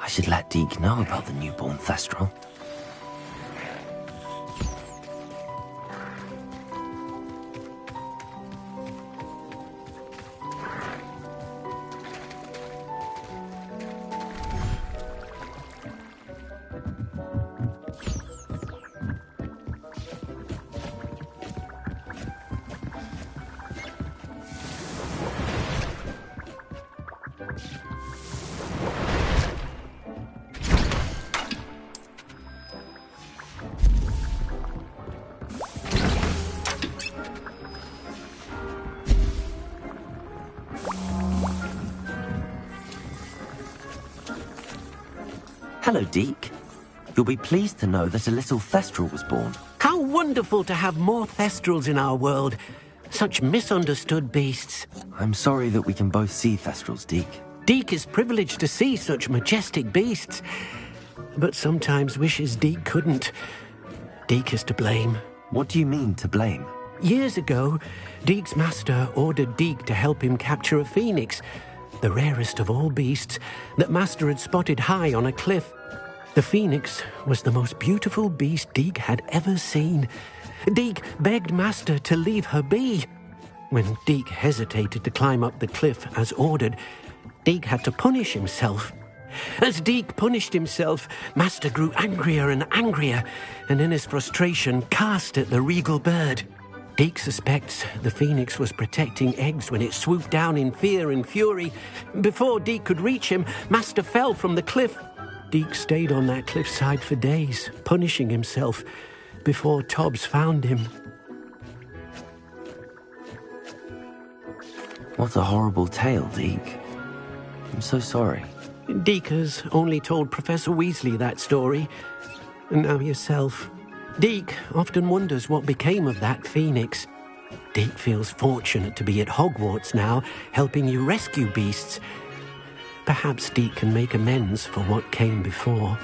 I should let Deke know about the newborn Thestral. Hello, Deke. You'll be pleased to know that a little Thestral was born. How wonderful to have more Thestrals in our world. Such misunderstood beasts. I'm sorry that we can both see Thestrals, Deke. Deke is privileged to see such majestic beasts, but sometimes wishes Deke couldn't. Deke is to blame. What do you mean, to blame? Years ago, Deke's master ordered Deke to help him capture a phoenix, the rarest of all beasts, that Master had spotted high on a cliff. The phoenix was the most beautiful beast Deke had ever seen. Deke begged Master to leave her be. When Deke hesitated to climb up the cliff as ordered, Deke had to punish himself. As Deke punished himself, Master grew angrier and angrier, and in his frustration cast at the regal bird. Deke suspects the phoenix was protecting eggs when it swooped down in fear and fury. Before Deke could reach him, Master fell from the cliff. Deke stayed on that cliffside for days, punishing himself, before Tobbs found him. What a horrible tale, Deke. I'm so sorry. Deke has only told Professor Weasley that story, and now yourself. Deke often wonders what became of that phoenix. Deke feels fortunate to be at Hogwarts now, helping you rescue beasts. Perhaps Deke can make amends for what came before.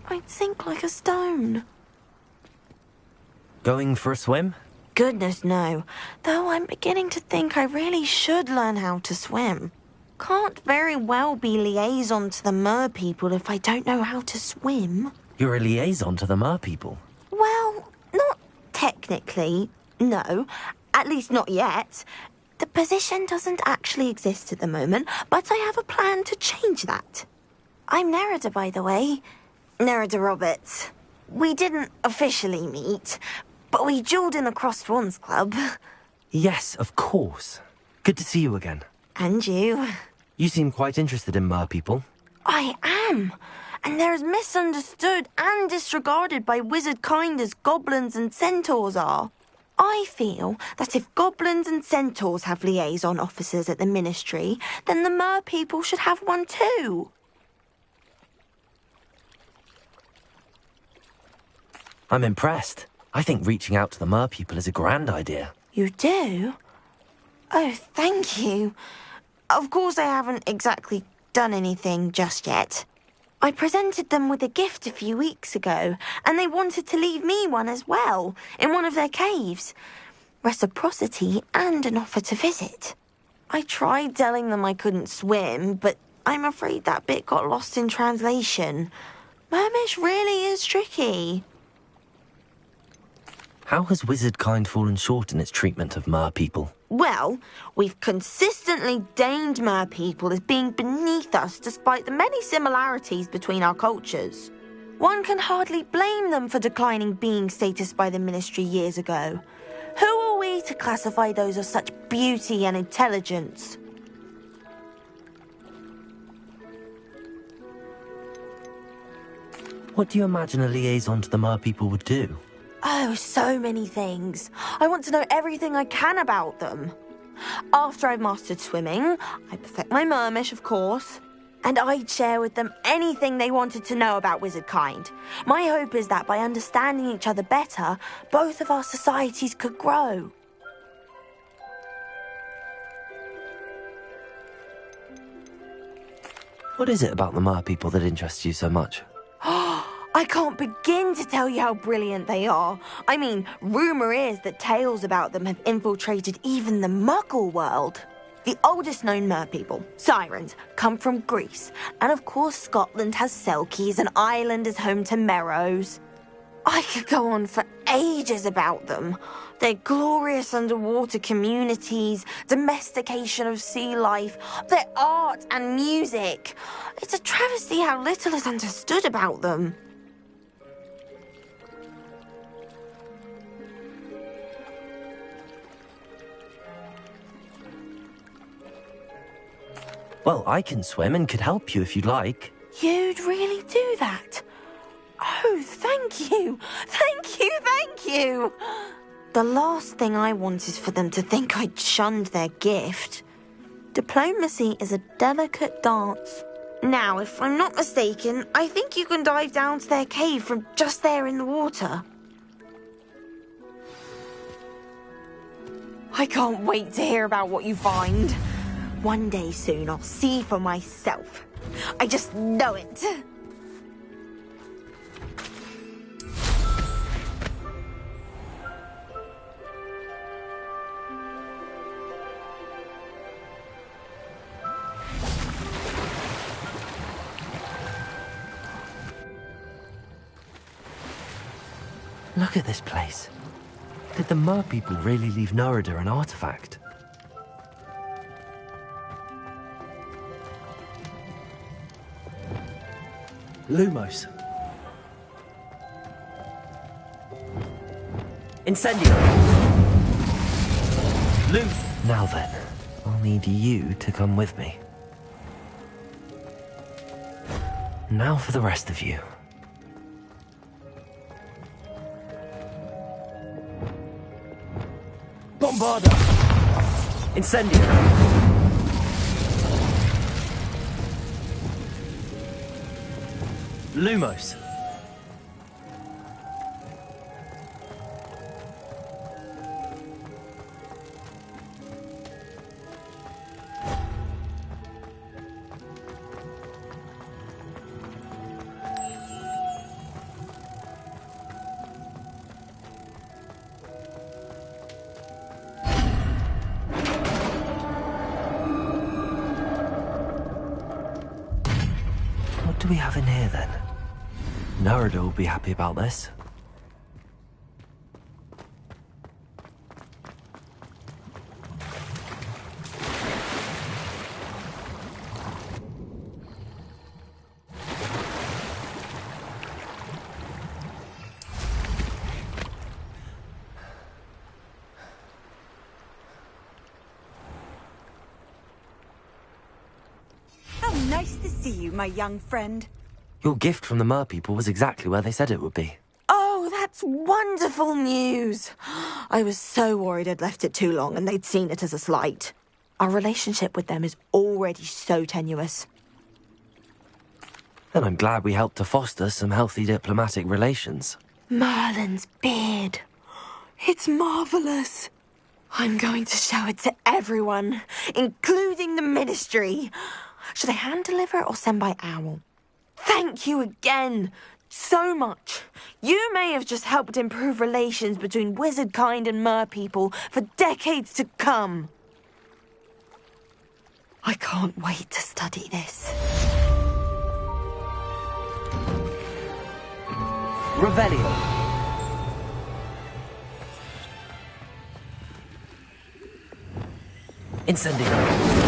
I'd sink like a stone. Going for a swim? Goodness, no. Though I'm beginning to think I really should learn how to swim. Can't very well be liaison to the mer people if I don't know how to swim. You're a liaison to the mer people? Well, not technically, no. At least not yet. The position doesn't actually exist at the moment, but I have a plan to change that. I'm Nerida, by the way. Nerida Roberts. We didn't officially meet, but we duelled in the Crossed Swans Club. Yes, of course. Good to see you again. And you. You seem quite interested in mer people. I am. And they're as misunderstood and disregarded by wizard kind as goblins and centaurs are. I feel that if goblins and centaurs have liaison officers at the Ministry, then the mer people should have one too. I'm impressed. I think reaching out to the mer people is a grand idea. You do? Oh, thank you. Of course I haven't exactly done anything just yet. I presented them with a gift a few weeks ago, and they wanted to leave me one as well, in one of their caves. Reciprocity and an offer to visit. I tried telling them I couldn't swim, but I'm afraid that bit got lost in translation. Mermish really is tricky. How has wizardkind fallen short in its treatment of mer people? Well, we've consistently deemed mer people as being beneath us despite the many similarities between our cultures. One can hardly blame them for declining being status by the Ministry years ago. Who are we to classify those of such beauty and intelligence? What do you imagine a liaison to the mer people would do? Oh, so many things. I want to know everything I can about them. After I've mastered swimming, I perfect my mermish, of course, and I'd share with them anything they wanted to know about wizardkind. My hope is that by understanding each other better, both of our societies could grow. What is it about the mer people that interests you so much? I can't begin to tell you how brilliant they are. I mean, rumour is that tales about them have infiltrated even the Muggle world. The oldest known mer people, sirens, come from Greece. And of course Scotland has Selkies and Ireland is home to Merrows. I could go on for ages about them. Their glorious underwater communities, domestication of sea life, their art and music. It's a travesty how little is understood about them. Well, I can swim and could help you if you'd like. You'd really do that? Oh, thank you! Thank you, thank you! The last thing I want is for them to think I'd shunned their gift. Diplomacy is a delicate dance. Now, if I'm not mistaken, I think you can dive down to their cave from just there in the water. I can't wait to hear about what you find. One day soon, I'll see for myself. I just know it. Look at this place. Did the mer people really leave Nerida an artifact? Lumos. Incendio. Now then, I'll need you to come with me. Now for the rest of you. Bombarda! Incendio! Lumos. What do we have in here then? Nerida will be happy about this. How nice to see you, my young friend. Your gift from the mer people was exactly where they said it would be. Oh, that's wonderful news. I was so worried I'd left it too long and they'd seen it as a slight. Our relationship with them is already so tenuous. Then I'm glad we helped to foster some healthy diplomatic relations. Merlin's beard. It's marvellous. I'm going to show it to everyone, including the Ministry. Should I hand deliver it or send by owl? Thank you again so much. You may have just helped improve relations between wizard kind and mer people for decades to come. I can't wait to study this. Revelio. Incendio.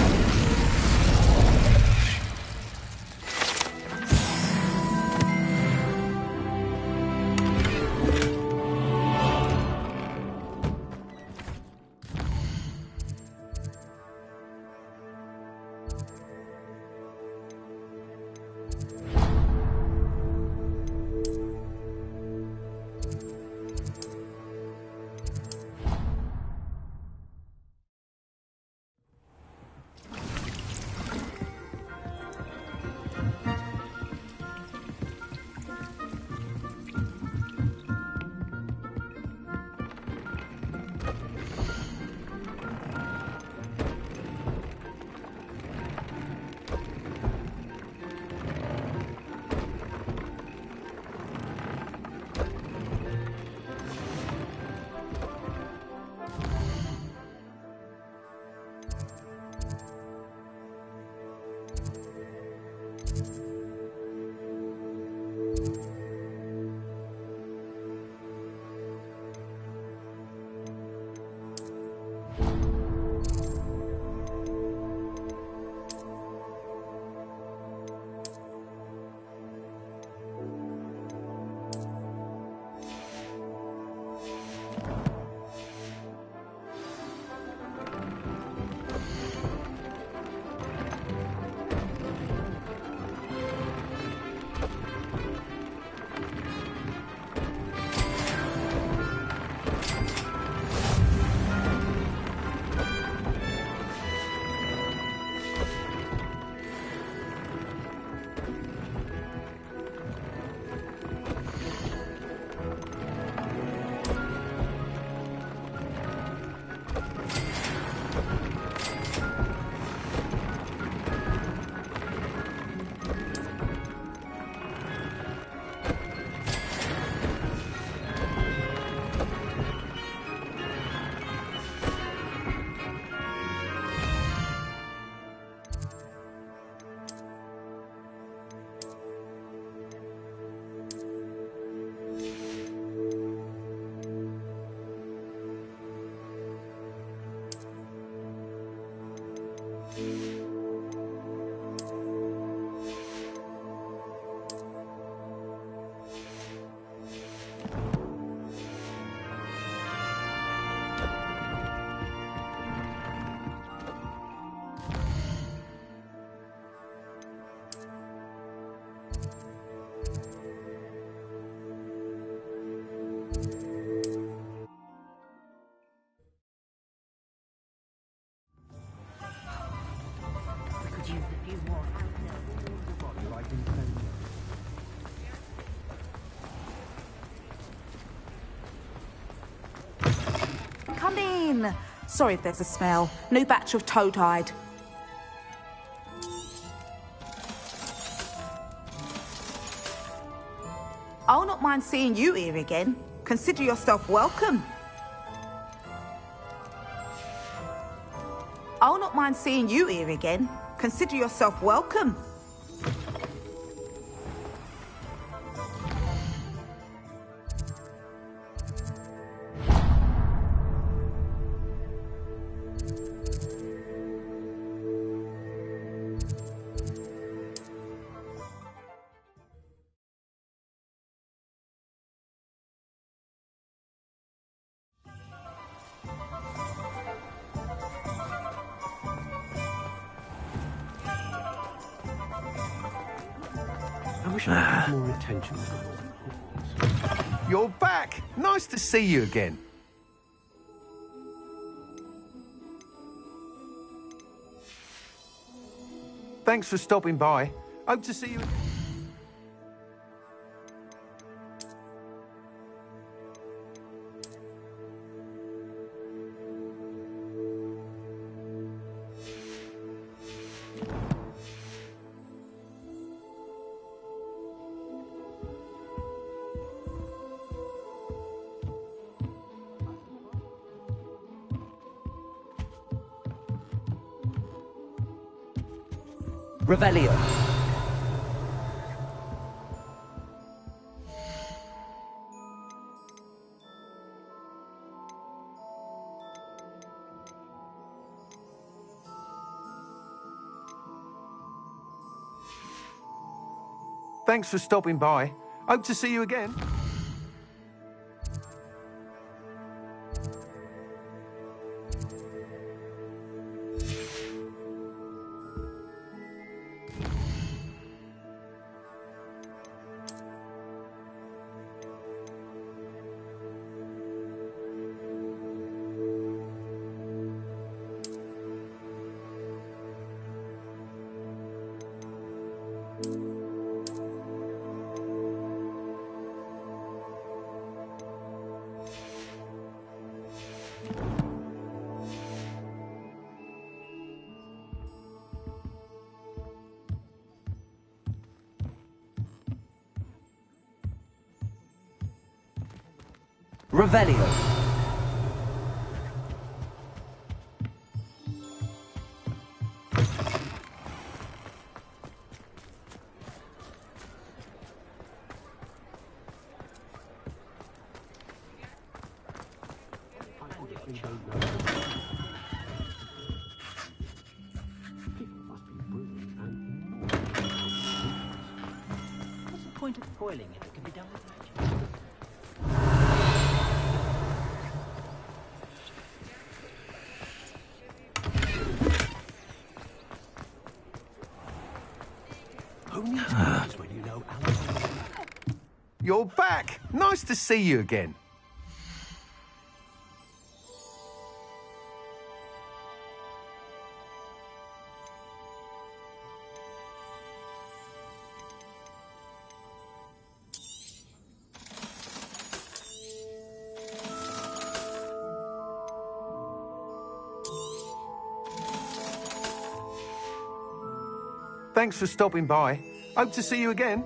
Come in. Sorry if there's a smell. New batch of toad-hide. I'll not mind seeing you here again. Consider yourself welcome. I'll not mind seeing you here again. Consider yourself welcome. I wish I had more attention. You're back! Nice to see you again. Thanks for stopping by. Hope to see you again. Revelio. Thanks for stopping by. Hope to see you again. Revelio. What's the point of foiling if it can be done with magic? You're back! Nice to see you again. Thanks for stopping by. Hope to see you again.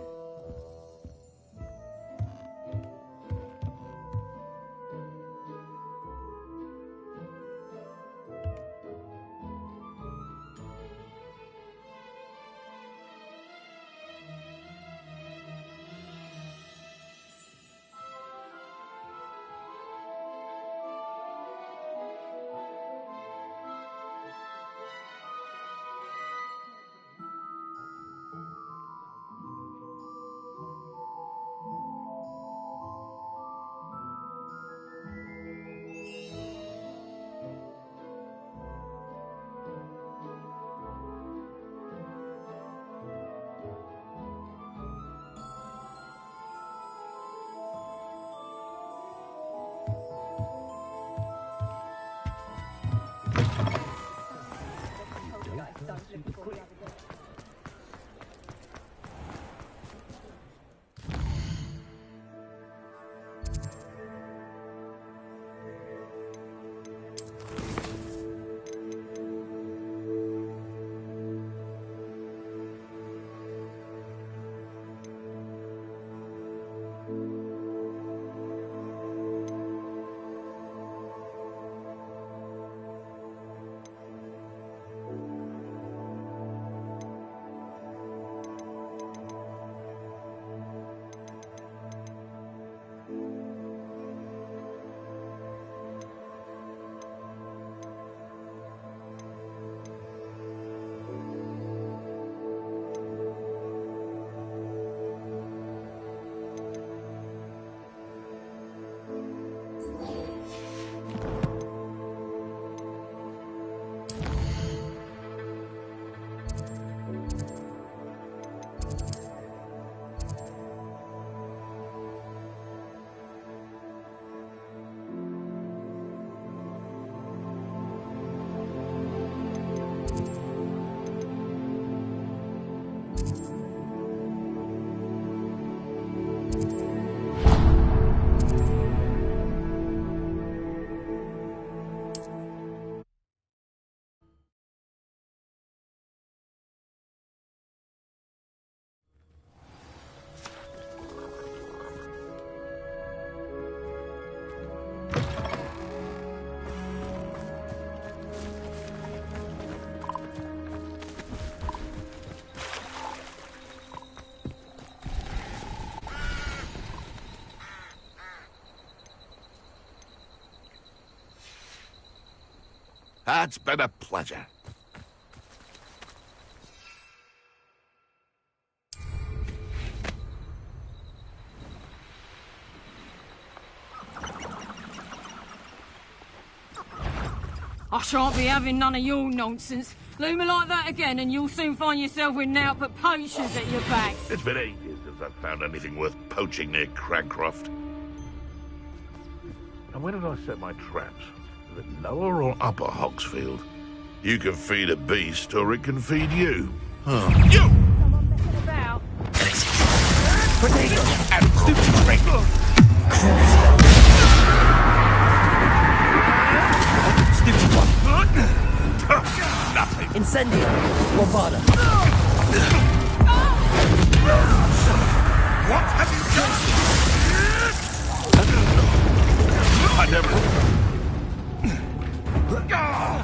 It's been a pleasure. I shan't be having none of your nonsense. Leave me like that again and you'll soon find yourself with naught but poachers at your back. It's been ages since I've found anything worth poaching near Cragcroft. And where did I set my traps? Is it lower or upper Hogsfield? You can feed a beast or it can feed you. Huh. You! Someone messing about. Potato! Stupid trick! Stupid one! Nothing. Incendio! Bombarda! What have you done? I never...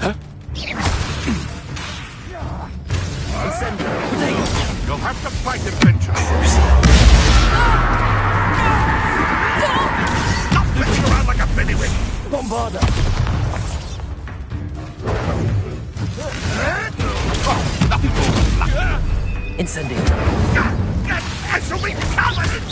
Huh? Incendio! Potato! You'll have to fight eventually. Stop messing around like a bennywig! Bombarda! Nothing more. Incendio! I shall be covered!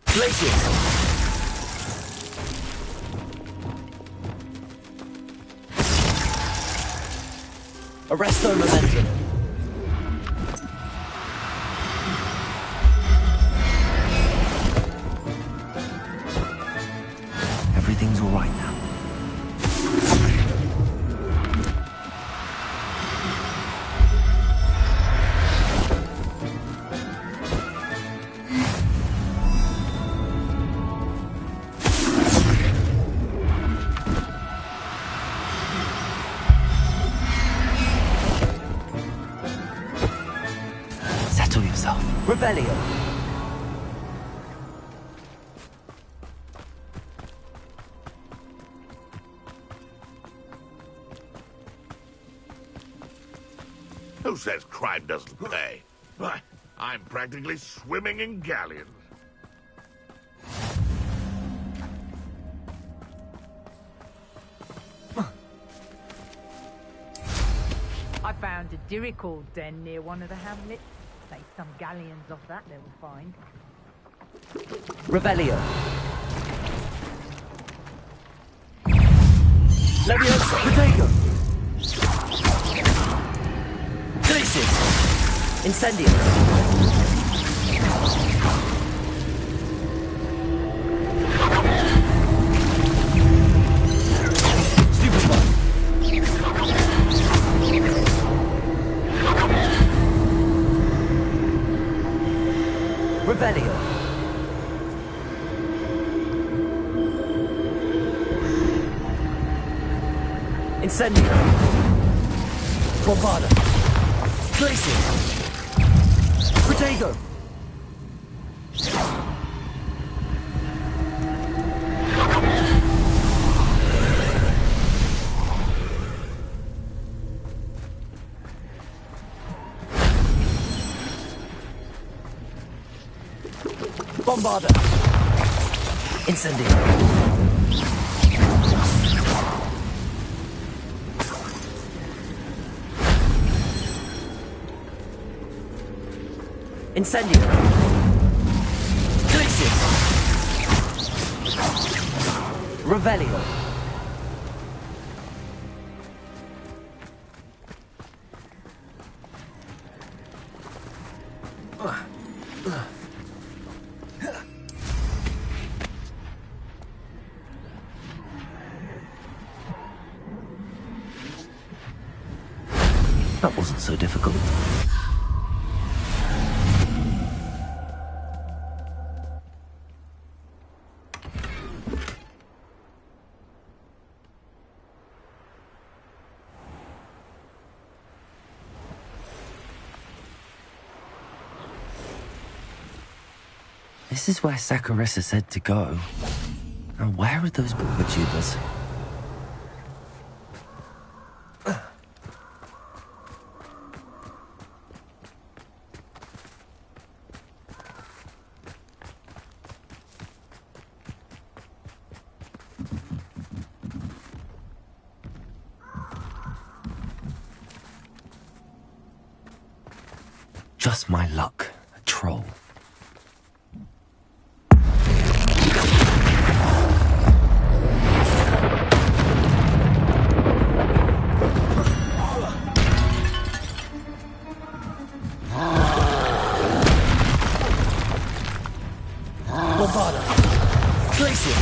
Glaciers! Arresto momentum. Everything's all right now. Settle yourself. Revelio. Who says crime doesn't pay? Why, I'm practically swimming in galleons. I found a Diricall den near one of the hamlets. Say some galleons off that they will find. Revelio. Leviosa. Potato. Glaciers. Incendio. Stupefy. Revelio. Incendio. Bombarda. Glacier. Protego. Bombarda. Incendio. Incendio. Glacier. Revelio. That wasn't so difficult. This is where Saccharissa said to go. Now, where are those tubers? Just my luck. A troll. Bombarda! Glacier!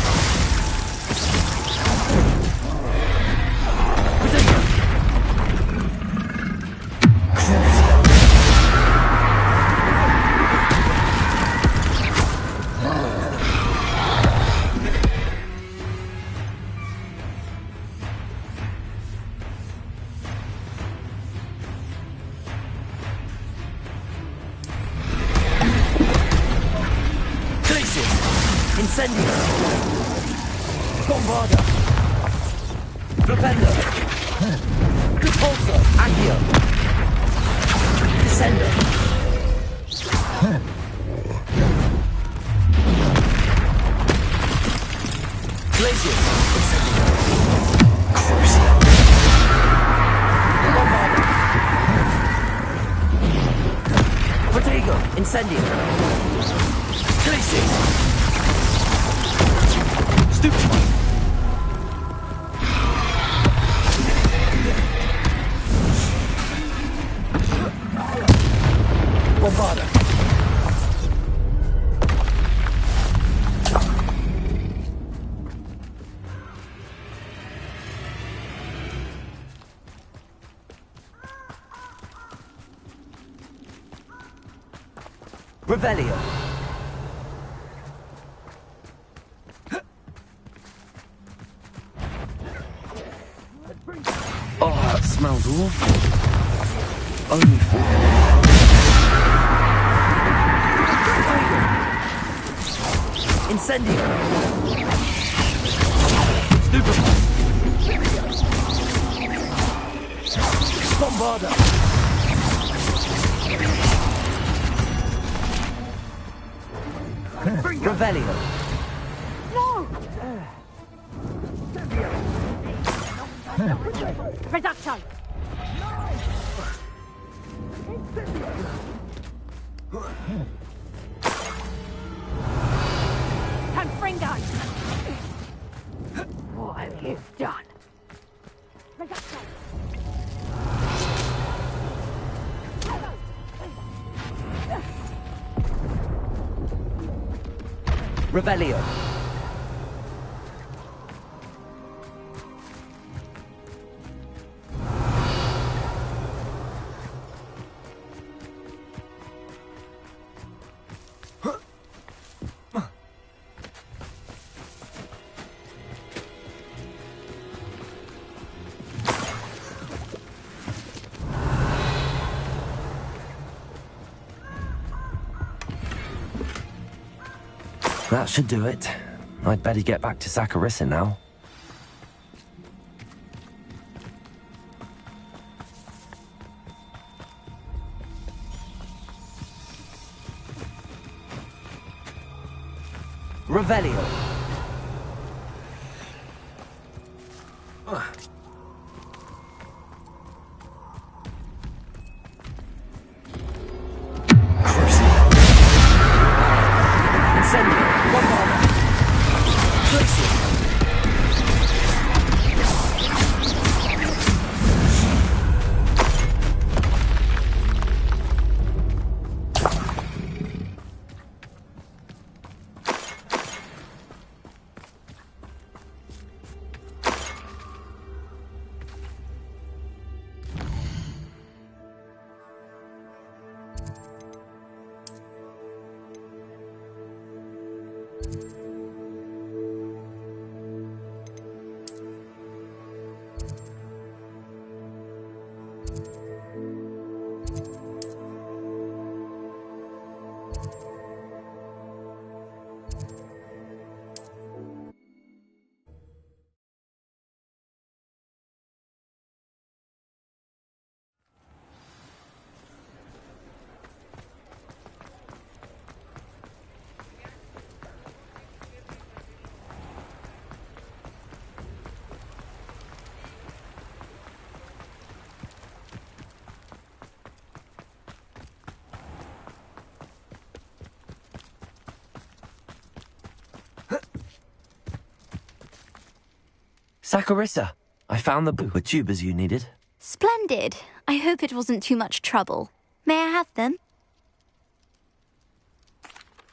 Incendio! Bombarda! Flipendo! Repulsor! Accio! Descender! Glacier! Incendio! Crucial! Bombarda! Protego! Incendio! Glacier! Bombarda. Revelio. Oh, that smells awful. Only for... Incendio! Stupefy! Bombarda! Revelio! No! Reducto! Confringo! What have you done? Reducto! Revelio! That should do it. I'd better get back to Saccharissa now. Revelio! Saccharissa, I found the boober tubers you needed. Splendid. I hope it wasn't too much trouble. May I have them?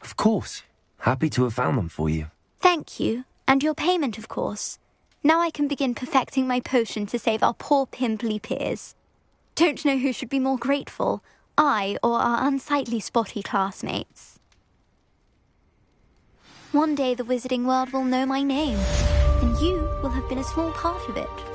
Of course. Happy to have found them for you. Thank you. And your payment, of course. Now I can begin perfecting my potion to save our poor pimply peers. Don't know who should be more grateful, I or our unsightly spotty classmates. One day the wizarding world will know my name, and you will have been a small part of it.